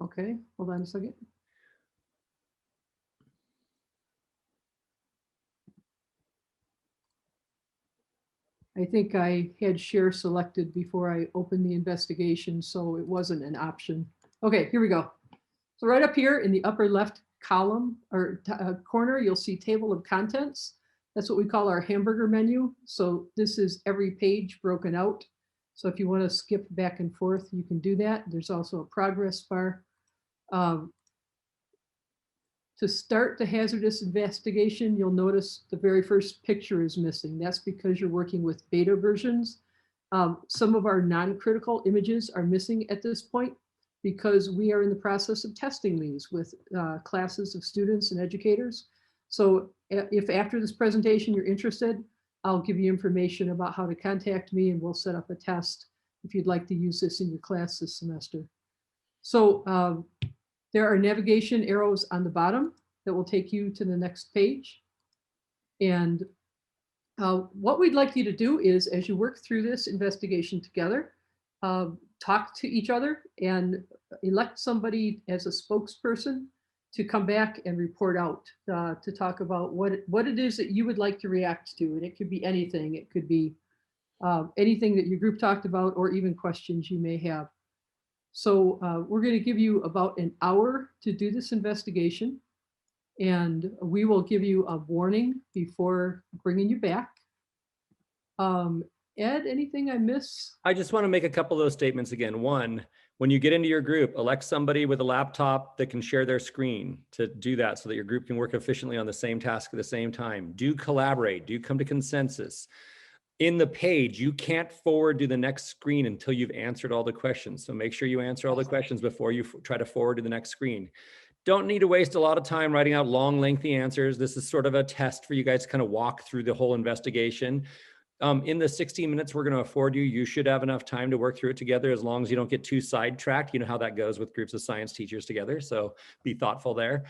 Okay, hold on a second. I think I had share selected before I opened the investigation, so it wasn't an option. Okay, here we go. So right up here in the upper left column or corner, you'll see table of contents. That's what we call our hamburger menu. So this is every page broken out. So if you want to skip back and forth, you can do that. There's also a progress bar. To start the hazardous investigation, you'll notice the very first picture is missing. That's because you're working with beta versions. Some of our non-critical images are missing at this point because we are in the process of testing these with classes of students and educators. So if after this presentation you're interested, I'll give you information about how to contact me and we'll set up a test if you'd like to use this in your class this semester. So there are navigation arrows on the bottom that will take you to the next page. And what we'd like you to do is, as you work through this investigation together, talk to each other and elect somebody as a spokesperson to come back and report out to talk about what it is that you would like to react to. And it could be anything. It could be anything that your group talked about or even questions you may have. So we're going to give you about an hour to do this investigation, and we will give you a warning before bringing you back. Ed, anything I miss? I just want to make a couple of those statements again. One, when you get into your group, elect somebody with a laptop that can share their screen to do that so that your group can work efficiently on the same task at the same time. Do collaborate, do come to consensus. In the page, you can't forward to the next screen until you've answered all the questions. So make sure you answer all the questions before you try to forward to the next screen. Don't need to waste a lot of time writing out long, lengthy answers. This is sort of a test for you guys to kind of walk through the whole investigation. In the 16 minutes we're going to afford you, you should have enough time to work through it together as long as you don't get too sidetracked. You know how that goes with groups of science teachers together. So be thoughtful there.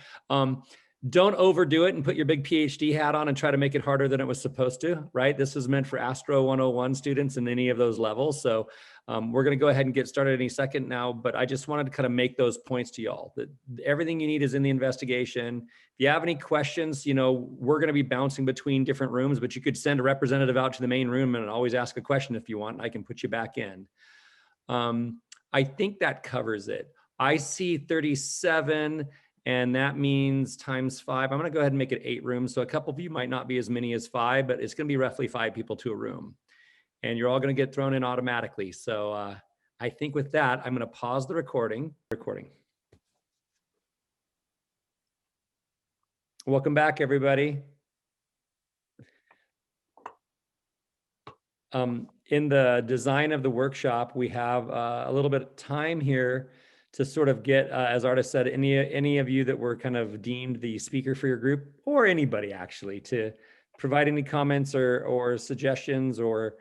Don't overdo it and put your big PhD hat on and try to make it harder than it was supposed to, right? This is meant for Astro 101 students in any of those levels. So we're going to go ahead and get started any second now, but I just wanted to kind of make those points to y'all that everything you need is in the investigation. If you have any questions, you know, we're going to be bouncing between different rooms, but you could send a representative out to the main room and always ask a question if you want. I can put you back in. I think that covers it. I see 37. And that means times 5. I'm going to go ahead and make it 8 rooms. So a couple of you might not be as many as 5, but it's going to be roughly 5 people to a room. And you're all going to get thrown in automatically. So I think with that, I'm going to pause the recording. Welcome back, everybody. In the design of the workshop, we have a little bit of time here to sort of get, as Artis said, any of you that were kind of deemed the speaker for your group, or anybody actually, to provide any comments or suggestions or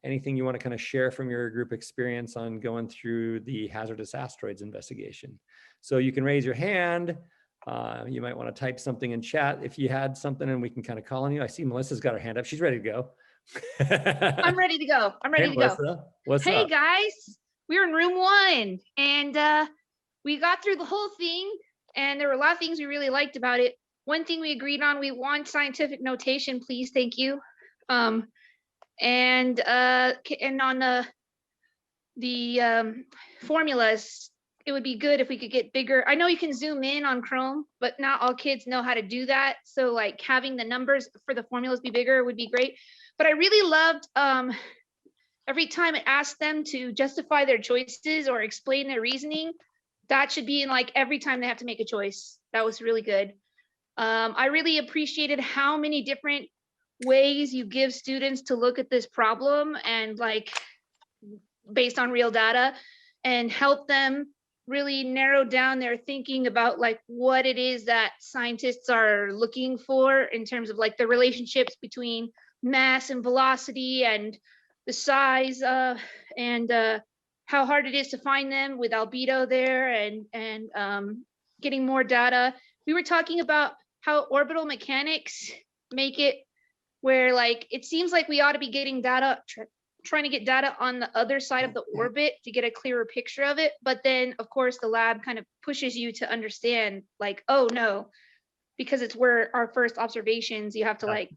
anything you want to kind of share from your group experience on going through the Hazardous Asteroids investigation. So you can raise your hand. You might want to type something in chat if you had something and we can kind of call on you. I see Melissa's got her hand up. She's ready to go. I'm ready to go. I'm ready Hey, to go. Melissa, what's Hey up? guys, we were in room 1 and we got through the whole thing and there were a lot of things we really liked about it. One thing we agreed on, we want scientific notation, please, thank you. And on the formulas, it would be good if we could get bigger. I know you can zoom in on Chrome, but not all kids know how to do that. So like having the numbers for the formulas be bigger would be great. But I really loved every time it asked them to justify their choices or explain their reasoning, that should be in like every time they have to make a choice. That was really good. I really appreciated how many different ways you give students to look at this problem and like based on real data and help them really narrow down their thinking about like what it is that scientists are looking for in terms of like the relationships between mass and velocity and the size and how hard it is to find them with albedo there and getting more data. We were talking about how orbital mechanics make it where like it seems like we ought to be getting data, trying to get data on the other side of the orbit to get a clearer picture of it. But then of course the lab kind of pushes you to understand like, oh no, because it's where our first observations, you have to like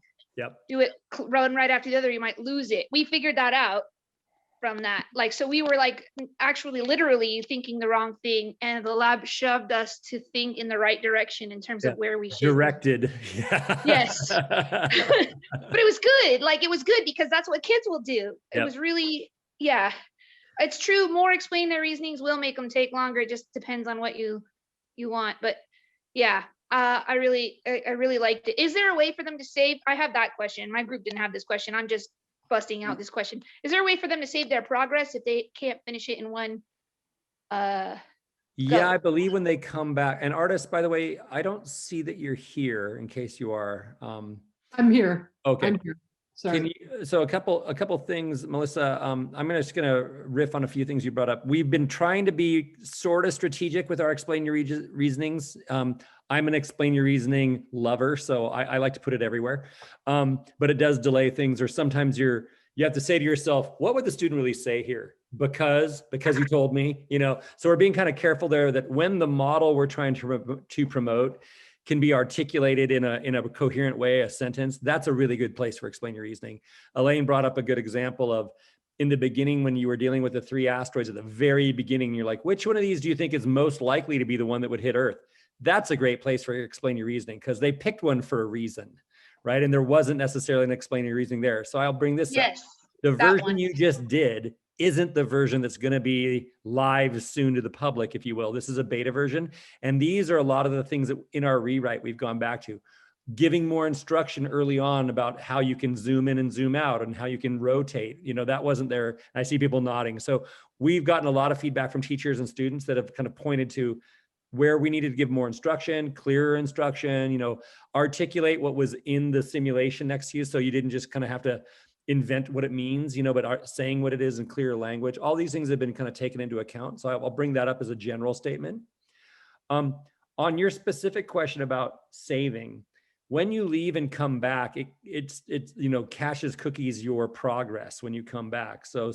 do it run right after the other, you might lose it. We figured that out from that. Like, so we were like actually literally thinking the wrong thing, and the lab shoved us to think in the right direction in terms of where we should. Directed. Yes. But it was good. Like, it was good because that's what kids will do. It was really, yeah. It's true. More explain their reasonings will make them take longer. It just depends on what you want. But yeah, I really liked it. Is there a way for them to save? I have that question. My group didn't have this question. I'm just busting out this question. Is there a way for them to save their progress if they can't finish it in one? Yeah, I believe when they come back. And artists, by the way, I don't see that you're here. In case you are. I'm here. Okay. I'm here. Sorry. Can you, so a couple things, Melissa. I'm just gonna riff on a few things you brought up. We've been trying to be sort of strategic with our explain your reasonings. I'm an explain your reasoning lover, so I like to put it everywhere. But it does delay things, or sometimes you have to say to yourself, what would the student really say here? Because you told me, you know. So we're being kind of careful there that when the model we're trying to promote can be articulated in a coherent way, a sentence, that's a really good place for explain your reasoning. Elaine brought up a good example of in the beginning when you were dealing with the 3 asteroids at the very beginning, you're like, which one of these do you think is most likely to be the one that would hit Earth? That's a great place for explain your reasoning because they picked one for a reason, right? And there wasn't necessarily an explain your reasoning there. So I'll bring this up. The version you just did isn't the version that's going to be live soon to the public, if you will. This is a beta version. And these are a lot of the things that in our rewrite we've gone back to. Giving more instruction early on about how you can zoom in and zoom out and how you can rotate. You know, that wasn't there. I see people nodding. So we've gotten a lot of feedback from teachers and students that have kind of pointed to where we needed to give more instruction, clearer instruction, you know, articulate what was in the simulation next to you. So you didn't just kind of have to invent what it means, you know, but saying what it is in clear language. All these things have been kind of taken into account. So I'll bring that up as a general statement. On your specific question about saving, when you leave and come back, it's you know, caches cookies your progress when you come back. So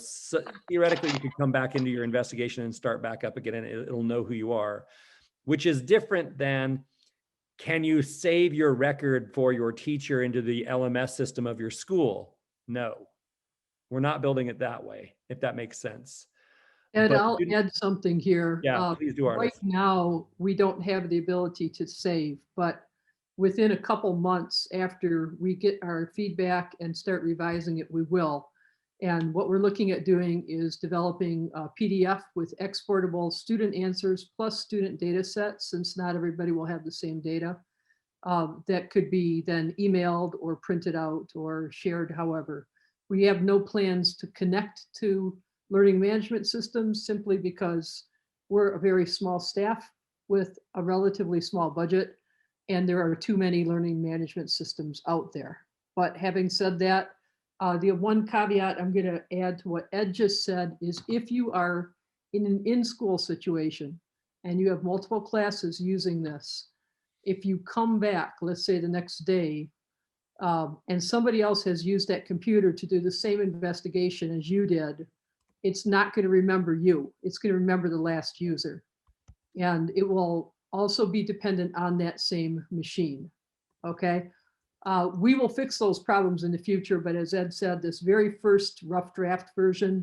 theoretically, you could come back into your investigation and start back up again, and it'll know who you are, which is different than can you save your record for your teacher into the LMS system of your school? No, we're not building it that way, if that makes sense. And I'll add something here. Yeah, please do, Right artists. now, we don't have the ability to save, but within a couple months after we get our feedback and start revising it, we will. And what we're looking at doing is developing a PDF with exportable student answers plus student data sets, since not everybody will have the same data. That could be then emailed or printed out or shared however. We have no plans to connect to learning management systems simply because we're a very small staff with a relatively small budget, and there are too many learning management systems out there. But having said that, the one caveat I'm going to add to what Ed just said is if you are in an in-school situation and you have multiple classes using this, if you come back, let's say the next day, and somebody else has used that computer to do the same investigation as you did, it's not going to remember you. It's going to remember the last user. And it will also be dependent on that same machine, okay? We will fix those problems in the future, but as Ed said, this very first rough draft version,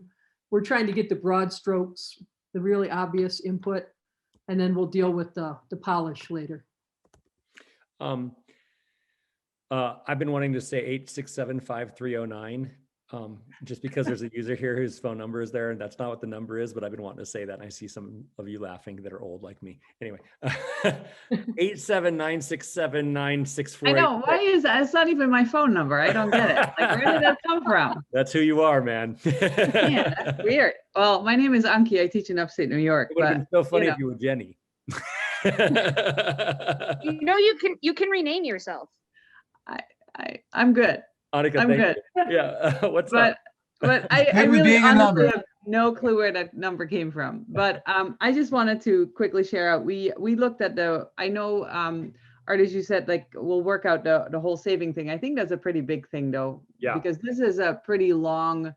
we're trying to get the broad strokes, the really obvious input, and then we'll deal with the polish later. I've been wanting to say 8675309, just because there's a user here whose phone number is there, and that's not what the number is, but I've been wanting to say that. And I see some of you laughing that are old like me. Anyway, 879679648. I know, why is that? It's not even my phone number. I don't get it. Like, where did that come from? That's who you are, man. Yeah, that's weird. Well, my name is Anki. I teach in upstate New York. It would have been so funny you know. if you were Jenny. You know, you can rename yourself. I'm good. Annika, I'm good. You. Yeah. What's up? But I really honestly have no clue where that number came from. But I just wanted to quickly share out. We looked at I know Art, as you said, like we'll work out the whole saving thing. I think that's a pretty big thing though, Yeah. because this is a pretty long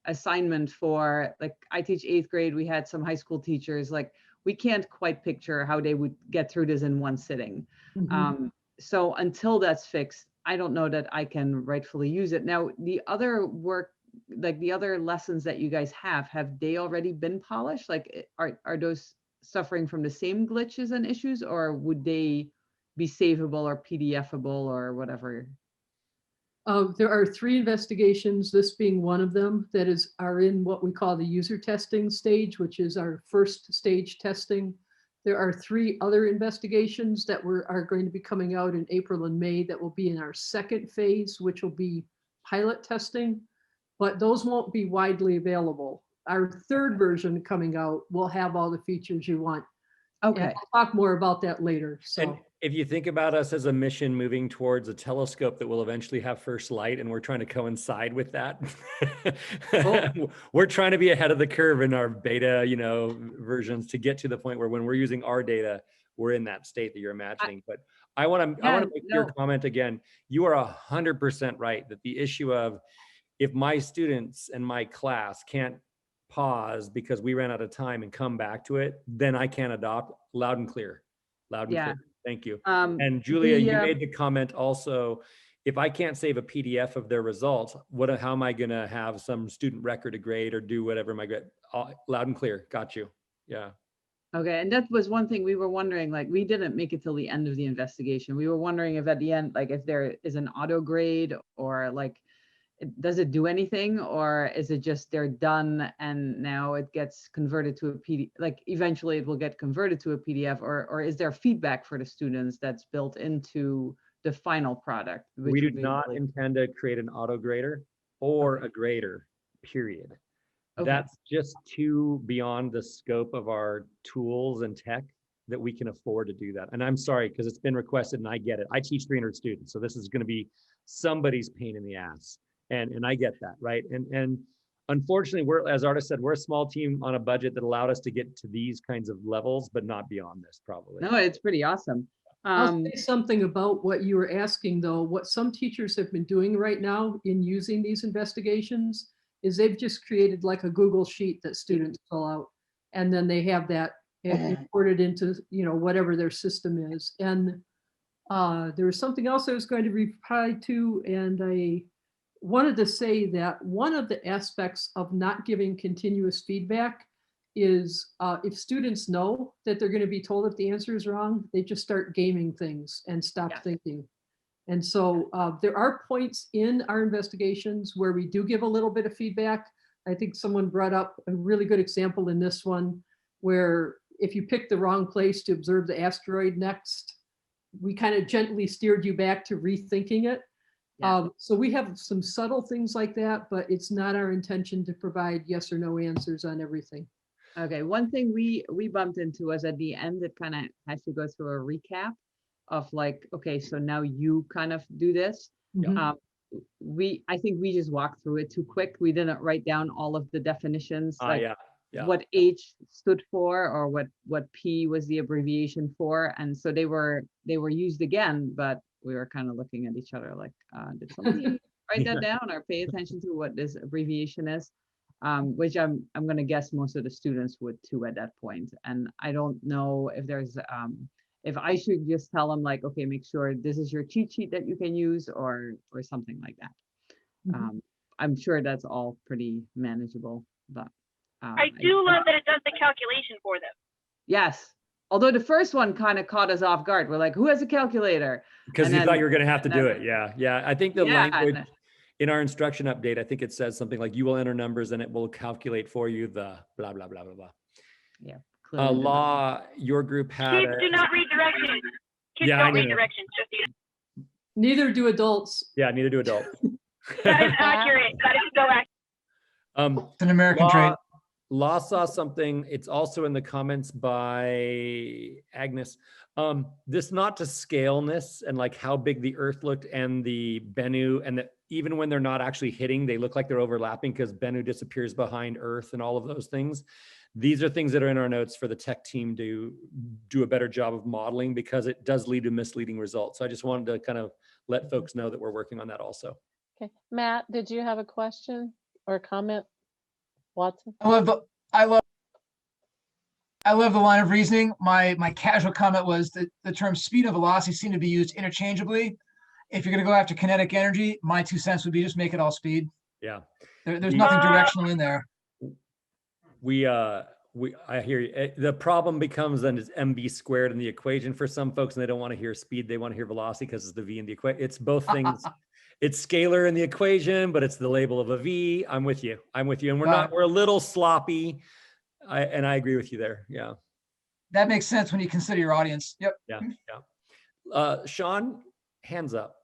assignment for, like, I teach 8th grade. We had some high school teachers, like we can't quite picture how they would get through this in one sitting. So until that's fixed, I don't know that I can rightfully use it. Now, the other work, like the other lessons that you guys have they already been polished? Like, are those suffering from the same glitches and issues, or would they be savable or PDFable or whatever? There are 3 investigations, this being one of them, that are in what we call the user testing stage, which is our first stage testing. There are 3 other investigations that are going to be coming out in April and May that will be in our second phase, which will be pilot testing, but those won't be widely available. Our third version coming out will have all the features you want. Okay. And I'll talk more about that later. So. And if you think about us as a mission moving towards a telescope that will eventually have first light, and we're trying to coincide with that, we're trying to be ahead of the curve in our beta, versions to get to the point where when we're using our data, we're in that state that you're imagining. But I want to make your comment again. You are 100% right that the issue of if my students and my class can't pause because we ran out of time and come back to it, then I can adopt loud and clear. Loud and clear. Thank you. And Julia, you made the comment also, if I can't save a PDF of their results, how am I going to have some student record to grade or do whatever my grade? Loud and clear. Got you. Yeah. Okay. And that was one thing we were wondering, like, we didn't make it till the end of the investigation. We were wondering if at the end, like, if there is an auto grade, or like, does it do anything, or is it just they're done and now it gets converted to a PDF? Like eventually it will get converted to a PDF, or is there feedback for the students that's built into the final product? We do not intend to create an auto grader or a grader, period. Okay. That's just too beyond the scope of our tools and tech that we can afford to do that. And I'm sorry, because it's been requested and I get it. I teach 300 students, so this is going to be somebody's pain in the ass. And I get that, right? And unfortunately, as Artis said, we're a small team on a budget that allowed us to get to these kinds of levels, but not beyond this, probably. No, it's pretty awesome. I'll say something about what you were asking, though. What some teachers have been doing right now in using these investigations is they've just created like a Google sheet that students fill out, and then they have that imported into whatever their system is. And there was something else I was going to reply to, and I wanted to say that one of the aspects of not giving continuous feedback is if students know that they're going to be told if the answer is wrong, they just start gaming things and stop thinking. And so there are points in our investigations where we do give a little bit of feedback. I think someone brought up a really good example in this one, where if you pick the wrong place to observe the asteroid next, we kind of gently steered you back to rethinking it. So we have some subtle things like that, but it's not our intention to provide yes or no answers on everything. Okay, one thing we bumped into was at the end, it kind of has to go through a recap of like, okay, so now you kind of do this. I think we just walked through it too quick. We didn't write down all of the definitions, like what H stood for, or what P was the abbreviation for, and so they were used again, but we were kind of looking at each other like, did somebody write that down or pay attention to what this abbreviation is? Which I'm going to guess most of the students would too at that point. And I don't know if there's, if I should just tell them like, okay, make sure this is your cheat sheet that you can use, or something like that. I'm sure that's all pretty manageable, but. I do love that it does the calculation for them. Yes. Although the first one kind of caught us off guard. We're like, who has a calculator? Because you thought you were going to have to do it. Yeah. I think the language in our instruction update, I think it says something like, you will enter numbers and it will calculate for you the blah, blah, blah, blah, blah. Yeah. Law, your group had. Kids do not read directions. Kids don't read directions. Just neither do adults. Yeah, neither do adults. That is accurate. That is so accurate. It's an American trait. Law saw something, it's also in the comments by Agnes. This not to scaleness and like how big the Earth looked and the Bennu, and that even when they're not actually hitting, they look like they're overlapping because Bennu disappears behind Earth and all of those things. These are things that are in our notes for the tech team to do a better job of modeling, because it does lead to misleading results. So I just wanted to kind of let folks know that we're working on that also. Okay, Matt, did you have a question or a comment? Watson? I love the line of reasoning. My casual comment was that the term speed and velocity seem to be used interchangeably. If you're going to go after kinetic energy, my 2 cents would be just make it all speed. Yeah. There's nothing directional in there. I hear you. The problem becomes then is mv squared in the equation for some folks, and they don't want to hear speed. They want to hear velocity because it's the v in the equation. It's both things. It's scalar in the equation, but it's the label of a v. I'm with you. And we're a little sloppy. And I agree with you there. Yeah. That makes sense when you consider your audience. Yep. Yeah. Sean, hands up.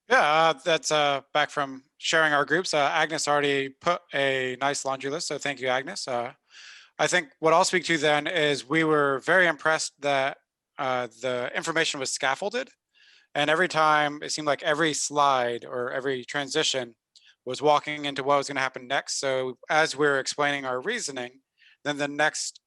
Yeah, that's back from sharing our groups. Agnes already put a nice laundry list, so thank you, Agnes. I think what I'll speak to then is we were very impressed that the information was scaffolded, and every time it seemed like every slide or every transition was walking into what was going to happen next. So as we're explaining our reasoning, then the next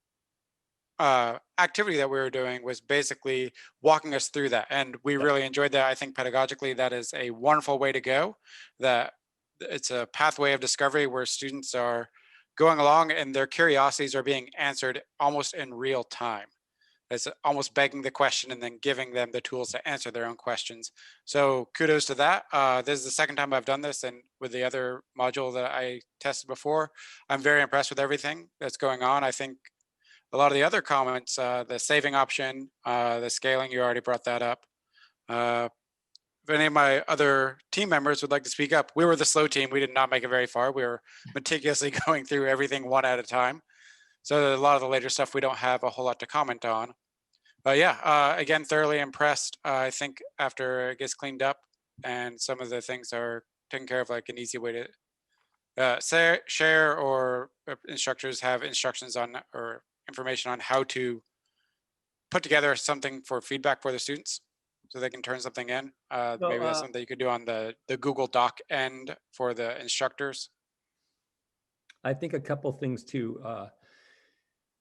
activity that we were doing was basically walking us through that, and we really enjoyed that. I think pedagogically that is a wonderful way to go, that it's a pathway of discovery where students are going along and their curiosities are being answered almost in real time. It's almost begging the question and then giving them the tools to answer their own questions. So kudos to that. This is the second time I've done this, and with the other module that I tested before, I'm very impressed with everything that's going on. I think a lot of the other comments, the saving option, the scaling, you already brought that up. If any of my other team members would like to speak up, we were the slow team. We did not make it very far. We were meticulously going through everything one at a time. So a lot of the later stuff we don't have a whole lot to comment on. But yeah, again, thoroughly impressed. I think after it gets cleaned up and some of the things are taken care of, like an easy way to share, or instructors have instructions on or information on how to put together something for feedback for the students so they can turn something in. Maybe that's something you could do on the Google Doc end for the instructors. I think a couple things too.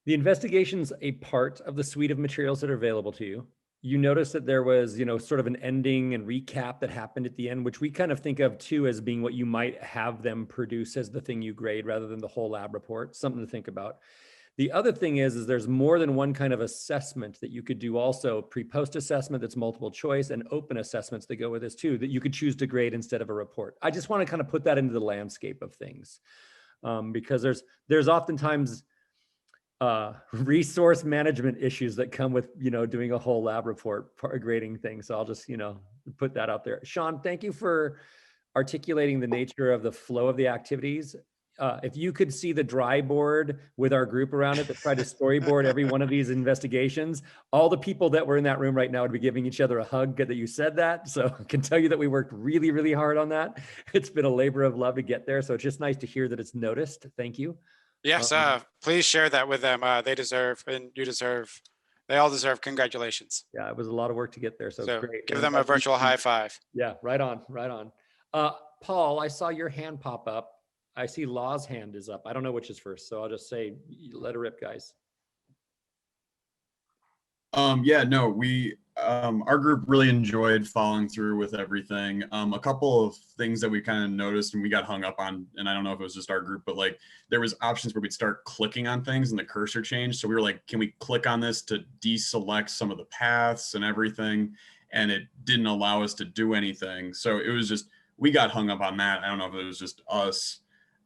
The investigation's a part of the suite of materials that are available to you. You notice that there was, sort of an ending and recap that happened at the end, which we kind of think of too as being what you might have them produce as the thing you grade rather than the whole lab report. Something to think about. The other thing is there's more than one kind of assessment that you could do also, pre-post assessment that's multiple choice, and open assessments that go with this too, that you could choose to grade instead of a report. I just want to kind of put that into the landscape of things, because there's oftentimes resource management issues that come with, doing a whole lab report grading things. So I'll just, put that out there. Sean, thank you for articulating the nature of the flow of the activities. If you could see the dry board with our group around it that tried to storyboard every one of these investigations, all the people that were in that room right now would be giving each other a hug that you said that. So I can tell you that we worked really, really hard on that. It's been a labor of love to get there. So it's just nice to hear that it's noticed. Thank you. Yes, please share that with them. They deserve, and you deserve, they all deserve congratulations. Yeah, it was a lot of work to get there. So great. Give them a virtual high five. Yeah, right on, right on. Paul, I saw your hand pop up. I see Law's hand is up. I don't know which is first, so I'll just say, let her rip, guys. Yeah, no, our group really enjoyed following through with everything. A couple of things that we kind of noticed and we got hung up on, and I don't know if it was just our group, but like there was options where we'd start clicking on things and the cursor changed. So we were like, can we click on this to deselect some of the paths and everything? And it didn't allow us to do anything. So it was just, we got hung up on that. I don't know if it was just us.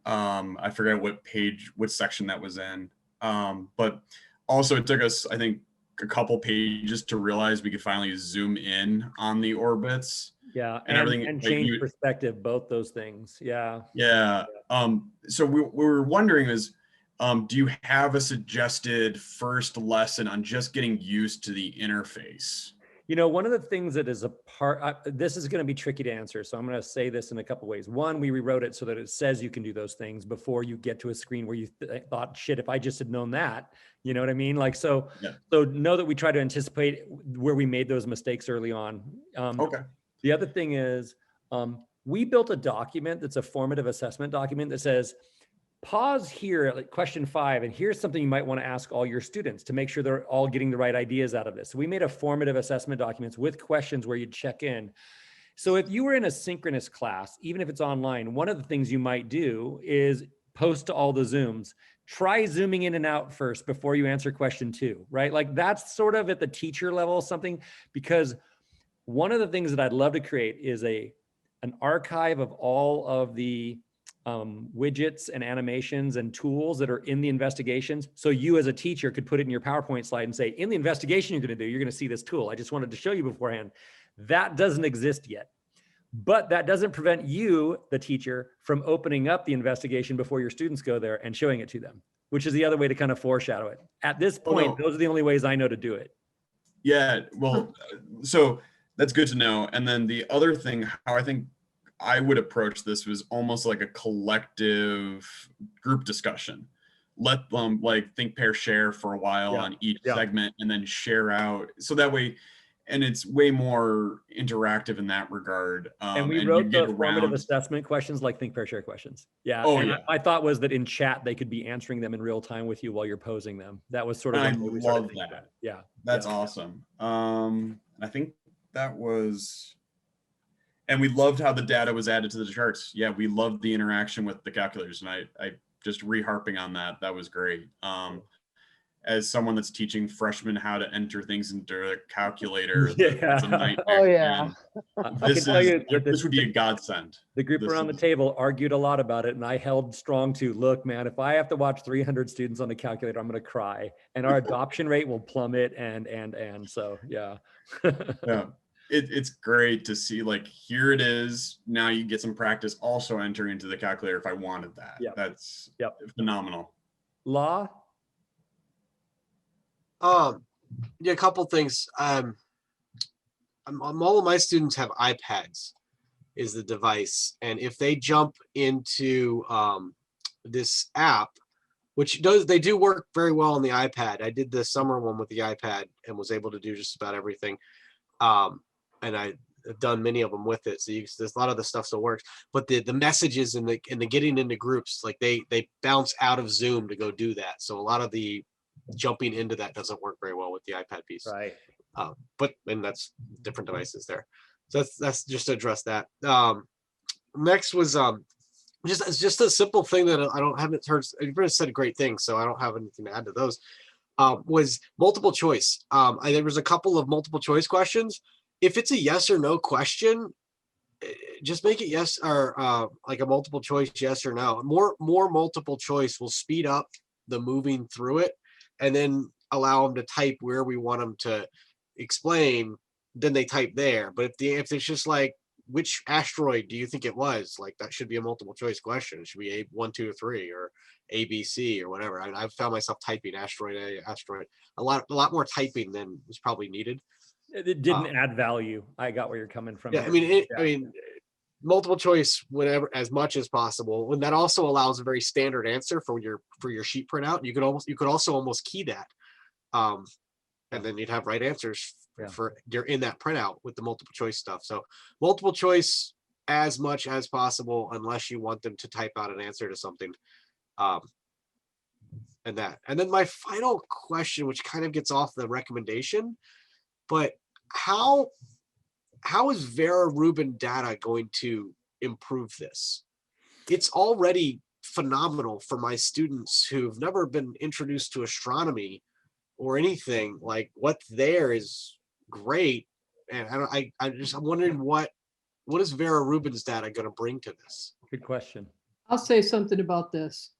I forget what section that was in. But also it took us, I think, a couple pages to realize we could finally zoom in on the orbits. Yeah, and everything, and change perspective, both those things. Yeah. Yeah. So we were wondering is, do you have a suggested first lesson on just getting used to the interface? One of the things that is a part, this is going to be tricky to answer. So I'm going to say this in a couple ways. One, we rewrote it so that it says you can do those things before you get to a screen where you thought, shit, if I just had known that, you know what I mean? Like, so know that we try to anticipate where we made those mistakes early on. Okay. The other thing is, we built a document that's a formative assessment document that says, pause here at like question 5, and here's something you might want to ask all your students to make sure they're all getting the right ideas out of this. So we made a formative assessment documents with questions where you'd check in. So if you were in a synchronous class, even if it's online, one of the things you might do is post to all the Zooms. Try zooming in and out first before you answer question 2, right? Like that's sort of at the teacher level something, because one of the things that I'd love to create is an archive of all of the widgets and animations and tools that are in the investigations. So you as a teacher could put it in your PowerPoint slide and say, in the investigation you're going to do, you're going to see this tool. I just wanted to show you beforehand. That doesn't exist yet. But that doesn't prevent you, the teacher, from opening up the investigation before your students go there and showing it to them, which is the other way to kind of foreshadow it. At this point, those are the only ways I know to do it. Yeah, well, so that's good to know. And then the other thing, how I think I would approach this was almost like a collective group discussion. Let them like think, pair, share for a while on each segment, and then share out. So that way, and it's way more interactive in that regard. And we wrote the formative assessment questions like think, pair, share questions. Yeah. Oh, and yeah. my thought was that in chat, they could be answering them in real time with you while you're posing them. That was sort of. I love that. Yeah. That's awesome. I think that was, and we loved how the data was added to the charts. Yeah, we loved the interaction with the calculators, and I just re-harping on that. That was great. As someone that's teaching freshmen how to enter things into a calculator, it's a nightmare. Oh yeah. This would be a godsend. The group around the table argued a lot about it, and I held strong to, look, man, if I have to watch 300 students on the calculator, I'm going to cry, and our adoption rate will plummet. And so, yeah. Yeah. It's great to see, like, here it is. Now you get some practice also entering into the calculator if I wanted that. That's phenomenal. Law? Yeah, a couple things. All of my students have iPads is the device. And if they jump into this app, which they do work very well on the iPad. I did the summer one with the iPad and was able to do just about everything. And I've done many of them with it. So there's a lot of the stuff still works, but the messages and the getting into groups, like they bounce out of Zoom to go do that. So a lot of the jumping into that doesn't work very well with the iPad piece. Right. And that's different devices there. So that's just to address that. Next was just a simple thing that I haven't heard. Everybody said great things, so I don't have anything to add to those. Was multiple choice. There was a couple of multiple choice questions. If it's a yes or no question, just make it yes or like a multiple choice yes or no. More multiple choice will speed up the moving through it, and then allow them to type where we want them to explain. Then they type there. But if it's just like, which asteroid do you think it was? Like, that should be a multiple choice question. It should be A1, 2, or 3, or ABC or whatever. I've found myself typing asteroid A, asteroid, a lot more typing than was probably needed. It didn't add value. I got where you're coming from. Yeah, I mean, multiple choice, whatever, as much as possible. And that also allows a very standard answer for your sheet printout. You could also almost key that, and then you'd have right answers for you're in that printout with the multiple choice stuff. So multiple choice as much as possible, unless you want them to type out an answer to something. And then my final question, which kind of gets off the recommendation, but how is Vera Rubin data going to improve this? It's already phenomenal for my students who've never been introduced to astronomy or anything. Like, what's there is great, and I'm wondering what is Vera Rubin's data going to bring to this? Good question. I'll say something about this.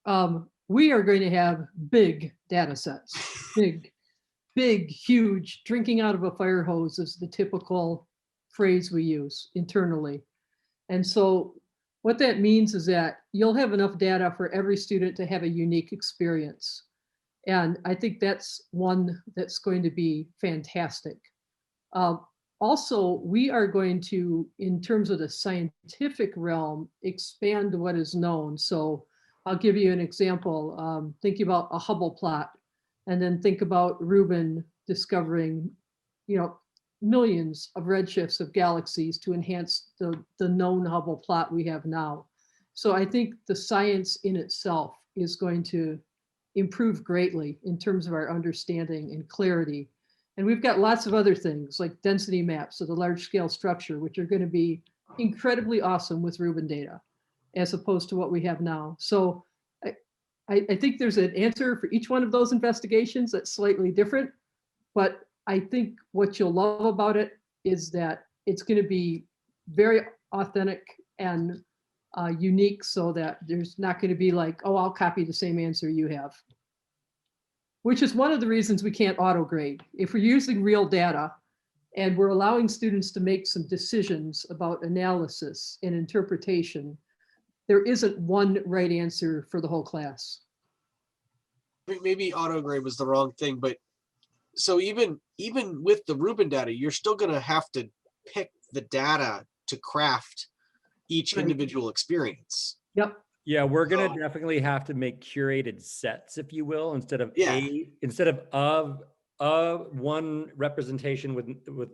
We are going to have big data sets, big, huge. Drinking out of a fire hose is the typical phrase we use internally. And so what that means is that you'll have enough data for every student to have a unique experience. And I think that's one that's going to be fantastic. Also, we are going to, in terms of the scientific realm, expand what is known. So I'll give you an example. Think about a Hubble plot, and then think about Rubin discovering, millions of redshifts of galaxies to enhance the known Hubble plot we have now. So I think the science in itself is going to improve greatly in terms of our understanding and clarity. And we've got lots of other things like density maps of the large scale structure, which are going to be incredibly awesome with Reuben data, as opposed to what we have now. So I think there's an answer for each one of those investigations that's slightly different, but I think what you'll love about it is that it's going to be very authentic and unique, so that there's not going to be like, oh, I'll copy the same answer you have. Which is one of the reasons we can't auto grade. If we're using real data and we're allowing students to make some decisions about analysis and interpretation, there isn't one right answer for the whole class. Maybe autograde was the wrong thing, but so even with the Reuben data, you're still going to have to pick the data to craft each individual experience. Yep. Yeah, we're gonna definitely have to make curated sets, if you will, instead of one representation with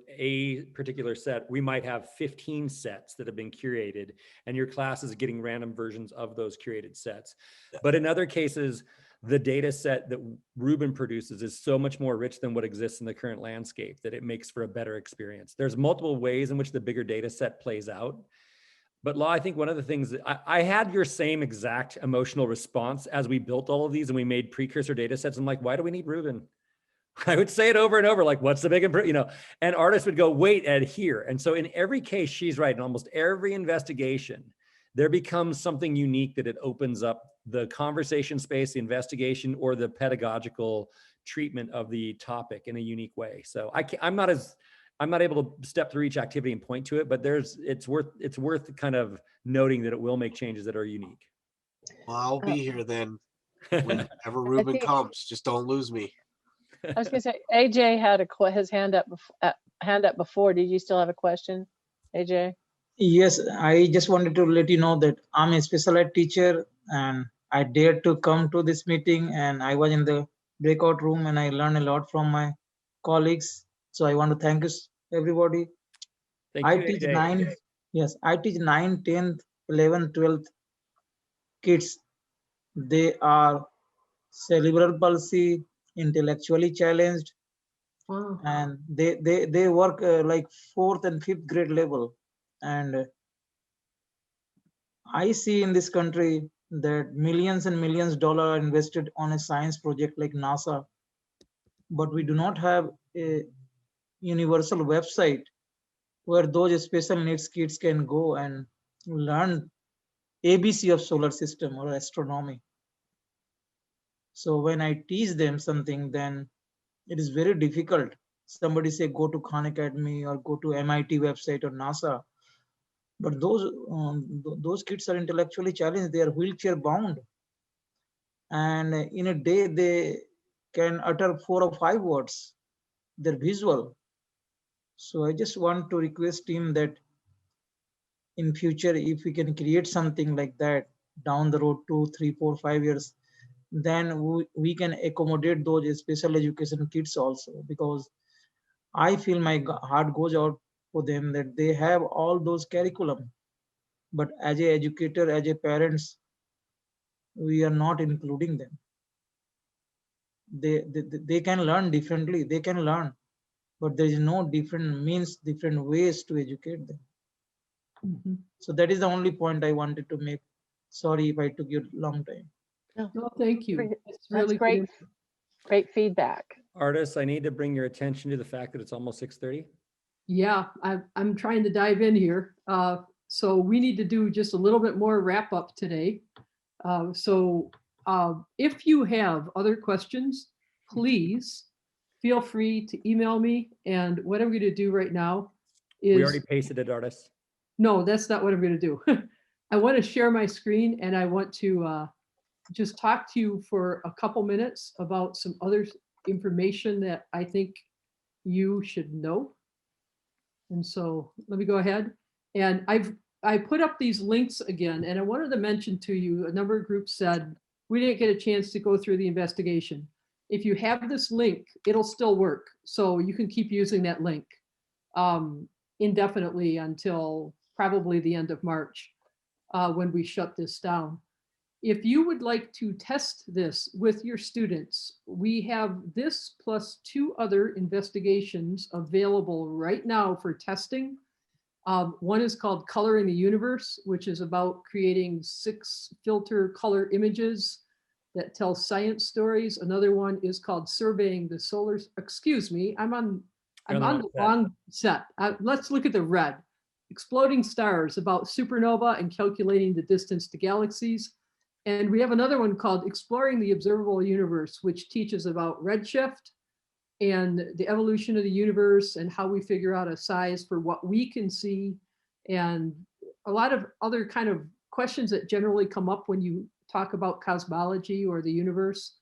a particular set. We might have 15 sets that have been curated, and your class is getting random versions of those curated sets. But in other cases, the data set that Reuben produces is so much more rich than what exists in the current landscape that it makes for a better experience. There's multiple ways in which the bigger data set plays out. But Law, I think one of the things that I had your same exact emotional response as we built all of these and we made precursor data sets. I'm like, why do we need Reuben? I would say it over and over, like, what's the big improvement? You know, and artists would go, wait, Ed, here. And so in every case, she's right. In almost every investigation, there becomes something unique that it opens up the conversation space, the investigation, or the pedagogical treatment of the topic in a unique way. So I'm not able to step through each activity and point to it, but it's worth kind of noting that it will make changes that are unique. Well, I'll be here then whenever Reuben comes. Just don't lose me. I was going to say, AJ had his hand up before. Did you still have a question, AJ? Yes, I just wanted to let you know that I'm a special ed teacher and I dared to come to this meeting, and I was in the breakout room and I learned a lot from my colleagues. So I want to thank you, everybody. I teach 9, 10th, 11th, 12th kids. They are cerebral palsy, intellectually challenged, and they work like 4th and 5th grade level. And I see in this country that millions and millions of dollars are invested on a science project like NASA, but we do not have a universal website where those special needs kids can go and learn ABC of solar system or astronomy. So when I teach them something, then it is very difficult. Somebody say, go to Khan Academy or go to MIT website or NASA. But those kids are intellectually challenged. They are wheelchair bound. And in a day, they can utter 4 or 5 words. They're visual. So I just want to request him that in future, if we can create something like that down the road, 2, 3, 4, 5 years, then we can accommodate those special education kids also, because I feel my heart goes out for them that they have all those curriculum. But as an educator, as a parents, we are not including them. They can learn differently. They can learn, but there is no different means, different ways to educate them. So that is the only point I wanted to make. Sorry if I took you a long time. No, thank you. It's really great. Great feedback. Artists, I need to bring your attention to the fact that it's almost 6:30. Yeah, I'm trying to dive in here. So we need to do just a little bit more wrap up today. If you have other questions, please feel free to email me. And what I'm going to do right now is— We already pasted it, artists. No, that's not what I'm going to do. I want to share my screen and I want to just talk to you for a couple minutes about some other information that I think you should know. And so let me go ahead. And I put up these links again, and I wanted to mention to you, a number of groups said, we didn't get a chance to go through the investigation. If you have this link, it'll still work. So you can keep using that link. indefinitely until probably the end of March, when we shut this down. If you would like to test this with your students, we have this plus 2 other investigations available right now for testing. One is called Coloring the Universe, which is about creating 6 filter color images that tell science stories. Another one is called Surveying the Solar, excuse me, I'm on the wrong set. Let's look at the red. Exploding Stars, about supernova and calculating the distance to galaxies. And we have another one called Exploring the Observable Universe, which teaches about redshift and the evolution of the universe and how we figure out a size for what we can see, and a lot of other kind of questions that generally come up when you talk about cosmology or the universe.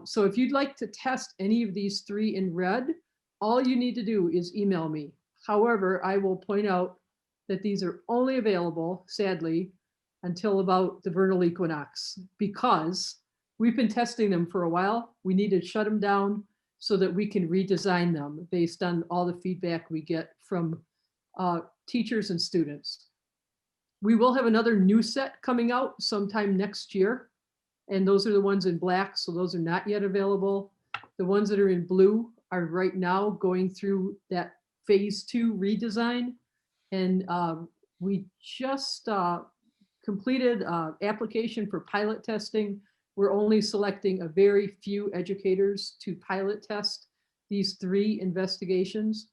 So if you'd like to test any of these 3 in red, all you need to do is email me. However, I will point out that these are only available, sadly, until about the vernal equinox, because we've been testing them for a while. We need to shut them down so that we can redesign them based on all the feedback we get from teachers and students. We will have another new set coming out sometime next year, and those are the ones in black, so those are not yet available. The ones that are in blue are right now going through that phase 2 redesign, and we just completed application for pilot testing. We're only selecting a very few educators to pilot test these 3 investigations.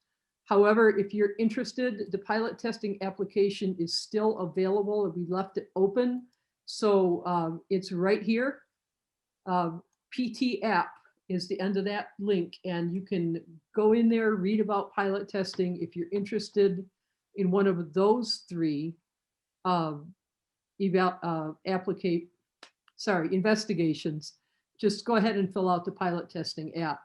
However, if you're interested, the pilot testing application is still available. We left it open. So it's right here. PT app is the end of that link, and you can go in there, read about pilot testing. If you're interested in one of those 3 investigations, just go ahead and fill out the pilot testing app.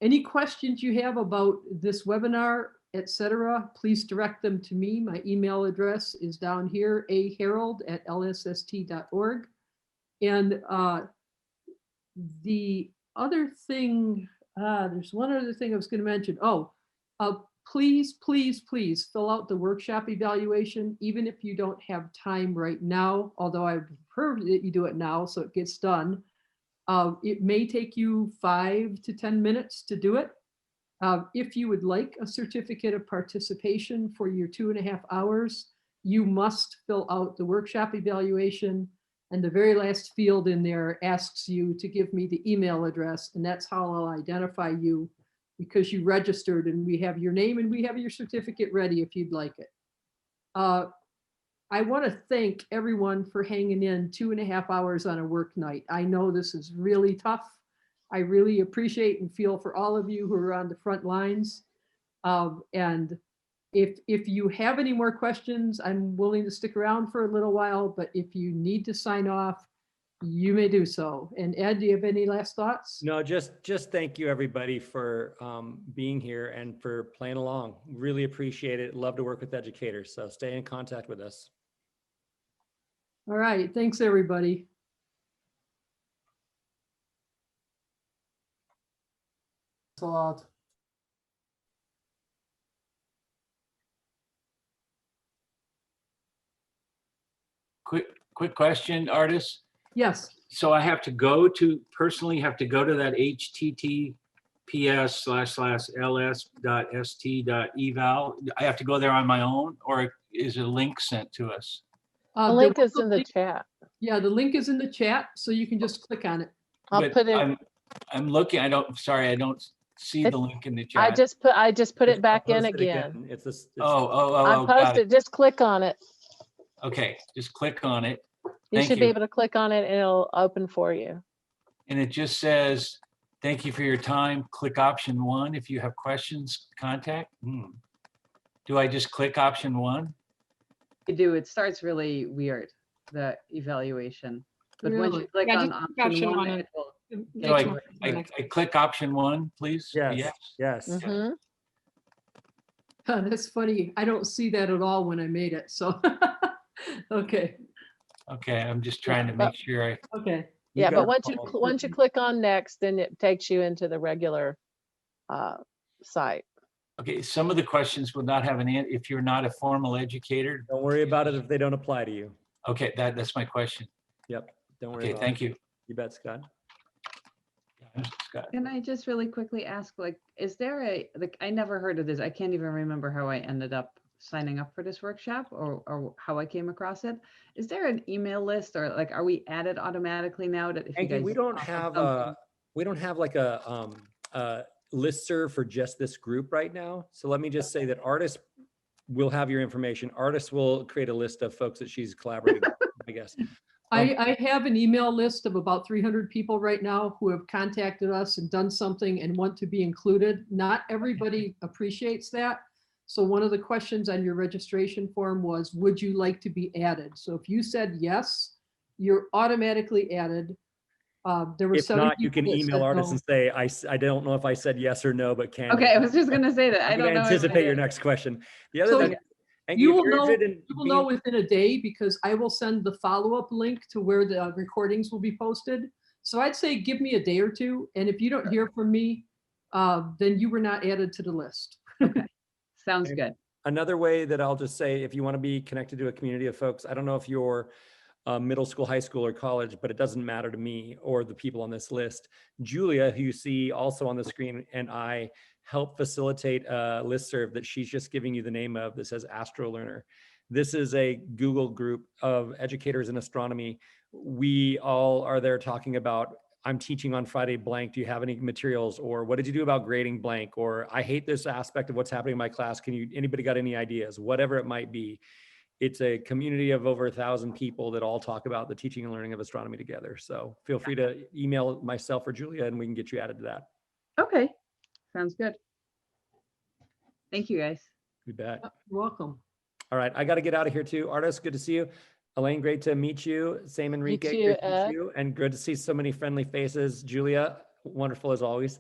Any questions you have about this webinar, etc., please direct them to me. My email address is down here, aharold@lsst.org. And the other thing, there's one other thing I was going to mention. Please, please, please fill out the workshop evaluation, even if you don't have time right now, although I prefer that you do it now so it gets done. It may take you 5 to 10 minutes to do it. If you would like a certificate of participation for your 2.5 hours, you must fill out the workshop evaluation, and the very last field in there asks you to give me the email address, and that's how I'll identify you, because you registered, and we have your name and we have your certificate ready if you'd like it. I want to thank everyone for hanging in 2.5 hours on a work night. I know this is really tough. I really appreciate and feel for all of you who are on the front lines. And if you have any more questions, I'm willing to stick around for a little while, but if you need to sign off, you may do so. And Ed, do you have any last thoughts? No, just thank you everybody for being here and for playing along. Really appreciate it. Love to work with educators. So stay in contact with us. All right. Thanks, everybody. Thanks a lot. Quick question, Artis. Yes. So I have to personally have to go to that https://ls.st.eval. I have to go there on my own, or is a link sent to us? The link is in the chat. Yeah, the link is in the chat, so you can just click on it. I'll put it. I'm looking. I don't see the link in the chat. I just put it back in again. It's this. I posted. Just click on it. Okay, just click on it. You should be able to click on it and it'll open for you. And it just says, thank you for your time. Click option 1. If you have questions, contact. Do I just click option 1? You do. It starts really weird, the evaluation. But once you click on option 1, it will. So I click option 1, please? Yes. Mm-hmm. That's funny. I don't see that at all when I made it. So, okay. Okay, I'm just trying to make sure. Okay. Yeah, but once you click on next, then it takes you into the regular site. Okay, some of the questions will not have an answer if you're not a formal educator. Don't worry about it if they don't apply to you. Okay, that's my question. Yep. Don't worry Okay, about thank it. you. You bet, Scott. Scott. Can I just really quickly ask, like, is there like, I never heard of this. I can't even remember how I ended up signing up for this workshop or how I came across it. Is there an email list or like, are we added automatically now that if you Angie, guys? we don't pop up have something- we don't have like a listserv for just this group right now. So let me just say that Artist will have your information. Artist will create a list of folks that she's collaborating with, I guess. I have an email list of about 300 people right now who have contacted us and done something and want to be included. Not everybody appreciates that. So one of the questions on your registration form was, would you like to be added? So if you said yes, you're automatically added. There were If some not, you can people that email said Artist no. and say, I don't know if I said yes or no, but can you?" Okay, I was just gonna say that. I I'm don't gonna know. if I anticipate your did. next question. The other So thing, Angie, you if will you're know, interested in you will being- know within a day because I will send the follow-up link to where the recordings will be posted. So I'd say give me a day or two. And if you don't hear from me, then you were not added to the list. Okay, sounds And good. Another way that I'll just say, if you want to be connected to a community of folks, I don't know if you're middle school, high school, or college, but it doesn't matter to me or the people on this list. Julia, who you see also on the screen, and I help facilitate a listserv that she's just giving you the name of that says Astro Learner. This is a Google group of educators in astronomy. We all are there talking about, I'm teaching on Friday blank. Do you have any materials? Or what did you do about grading blank? Or I hate this aspect of what's happening in my class. Anybody got any ideas? Whatever it might be. It's a community of over 1,000 people that all talk about the teaching and learning of astronomy together. So feel free to email myself or Julia and we can get you added to that. Okay, sounds good. Thank you, guys. You bet. You're welcome. All right, I got to get out of here too. Artist, good to see you. Elaine, great to meet you. Same Enrique, too, great to Ed. meet you. And good to see so many friendly faces. Julia, wonderful as always.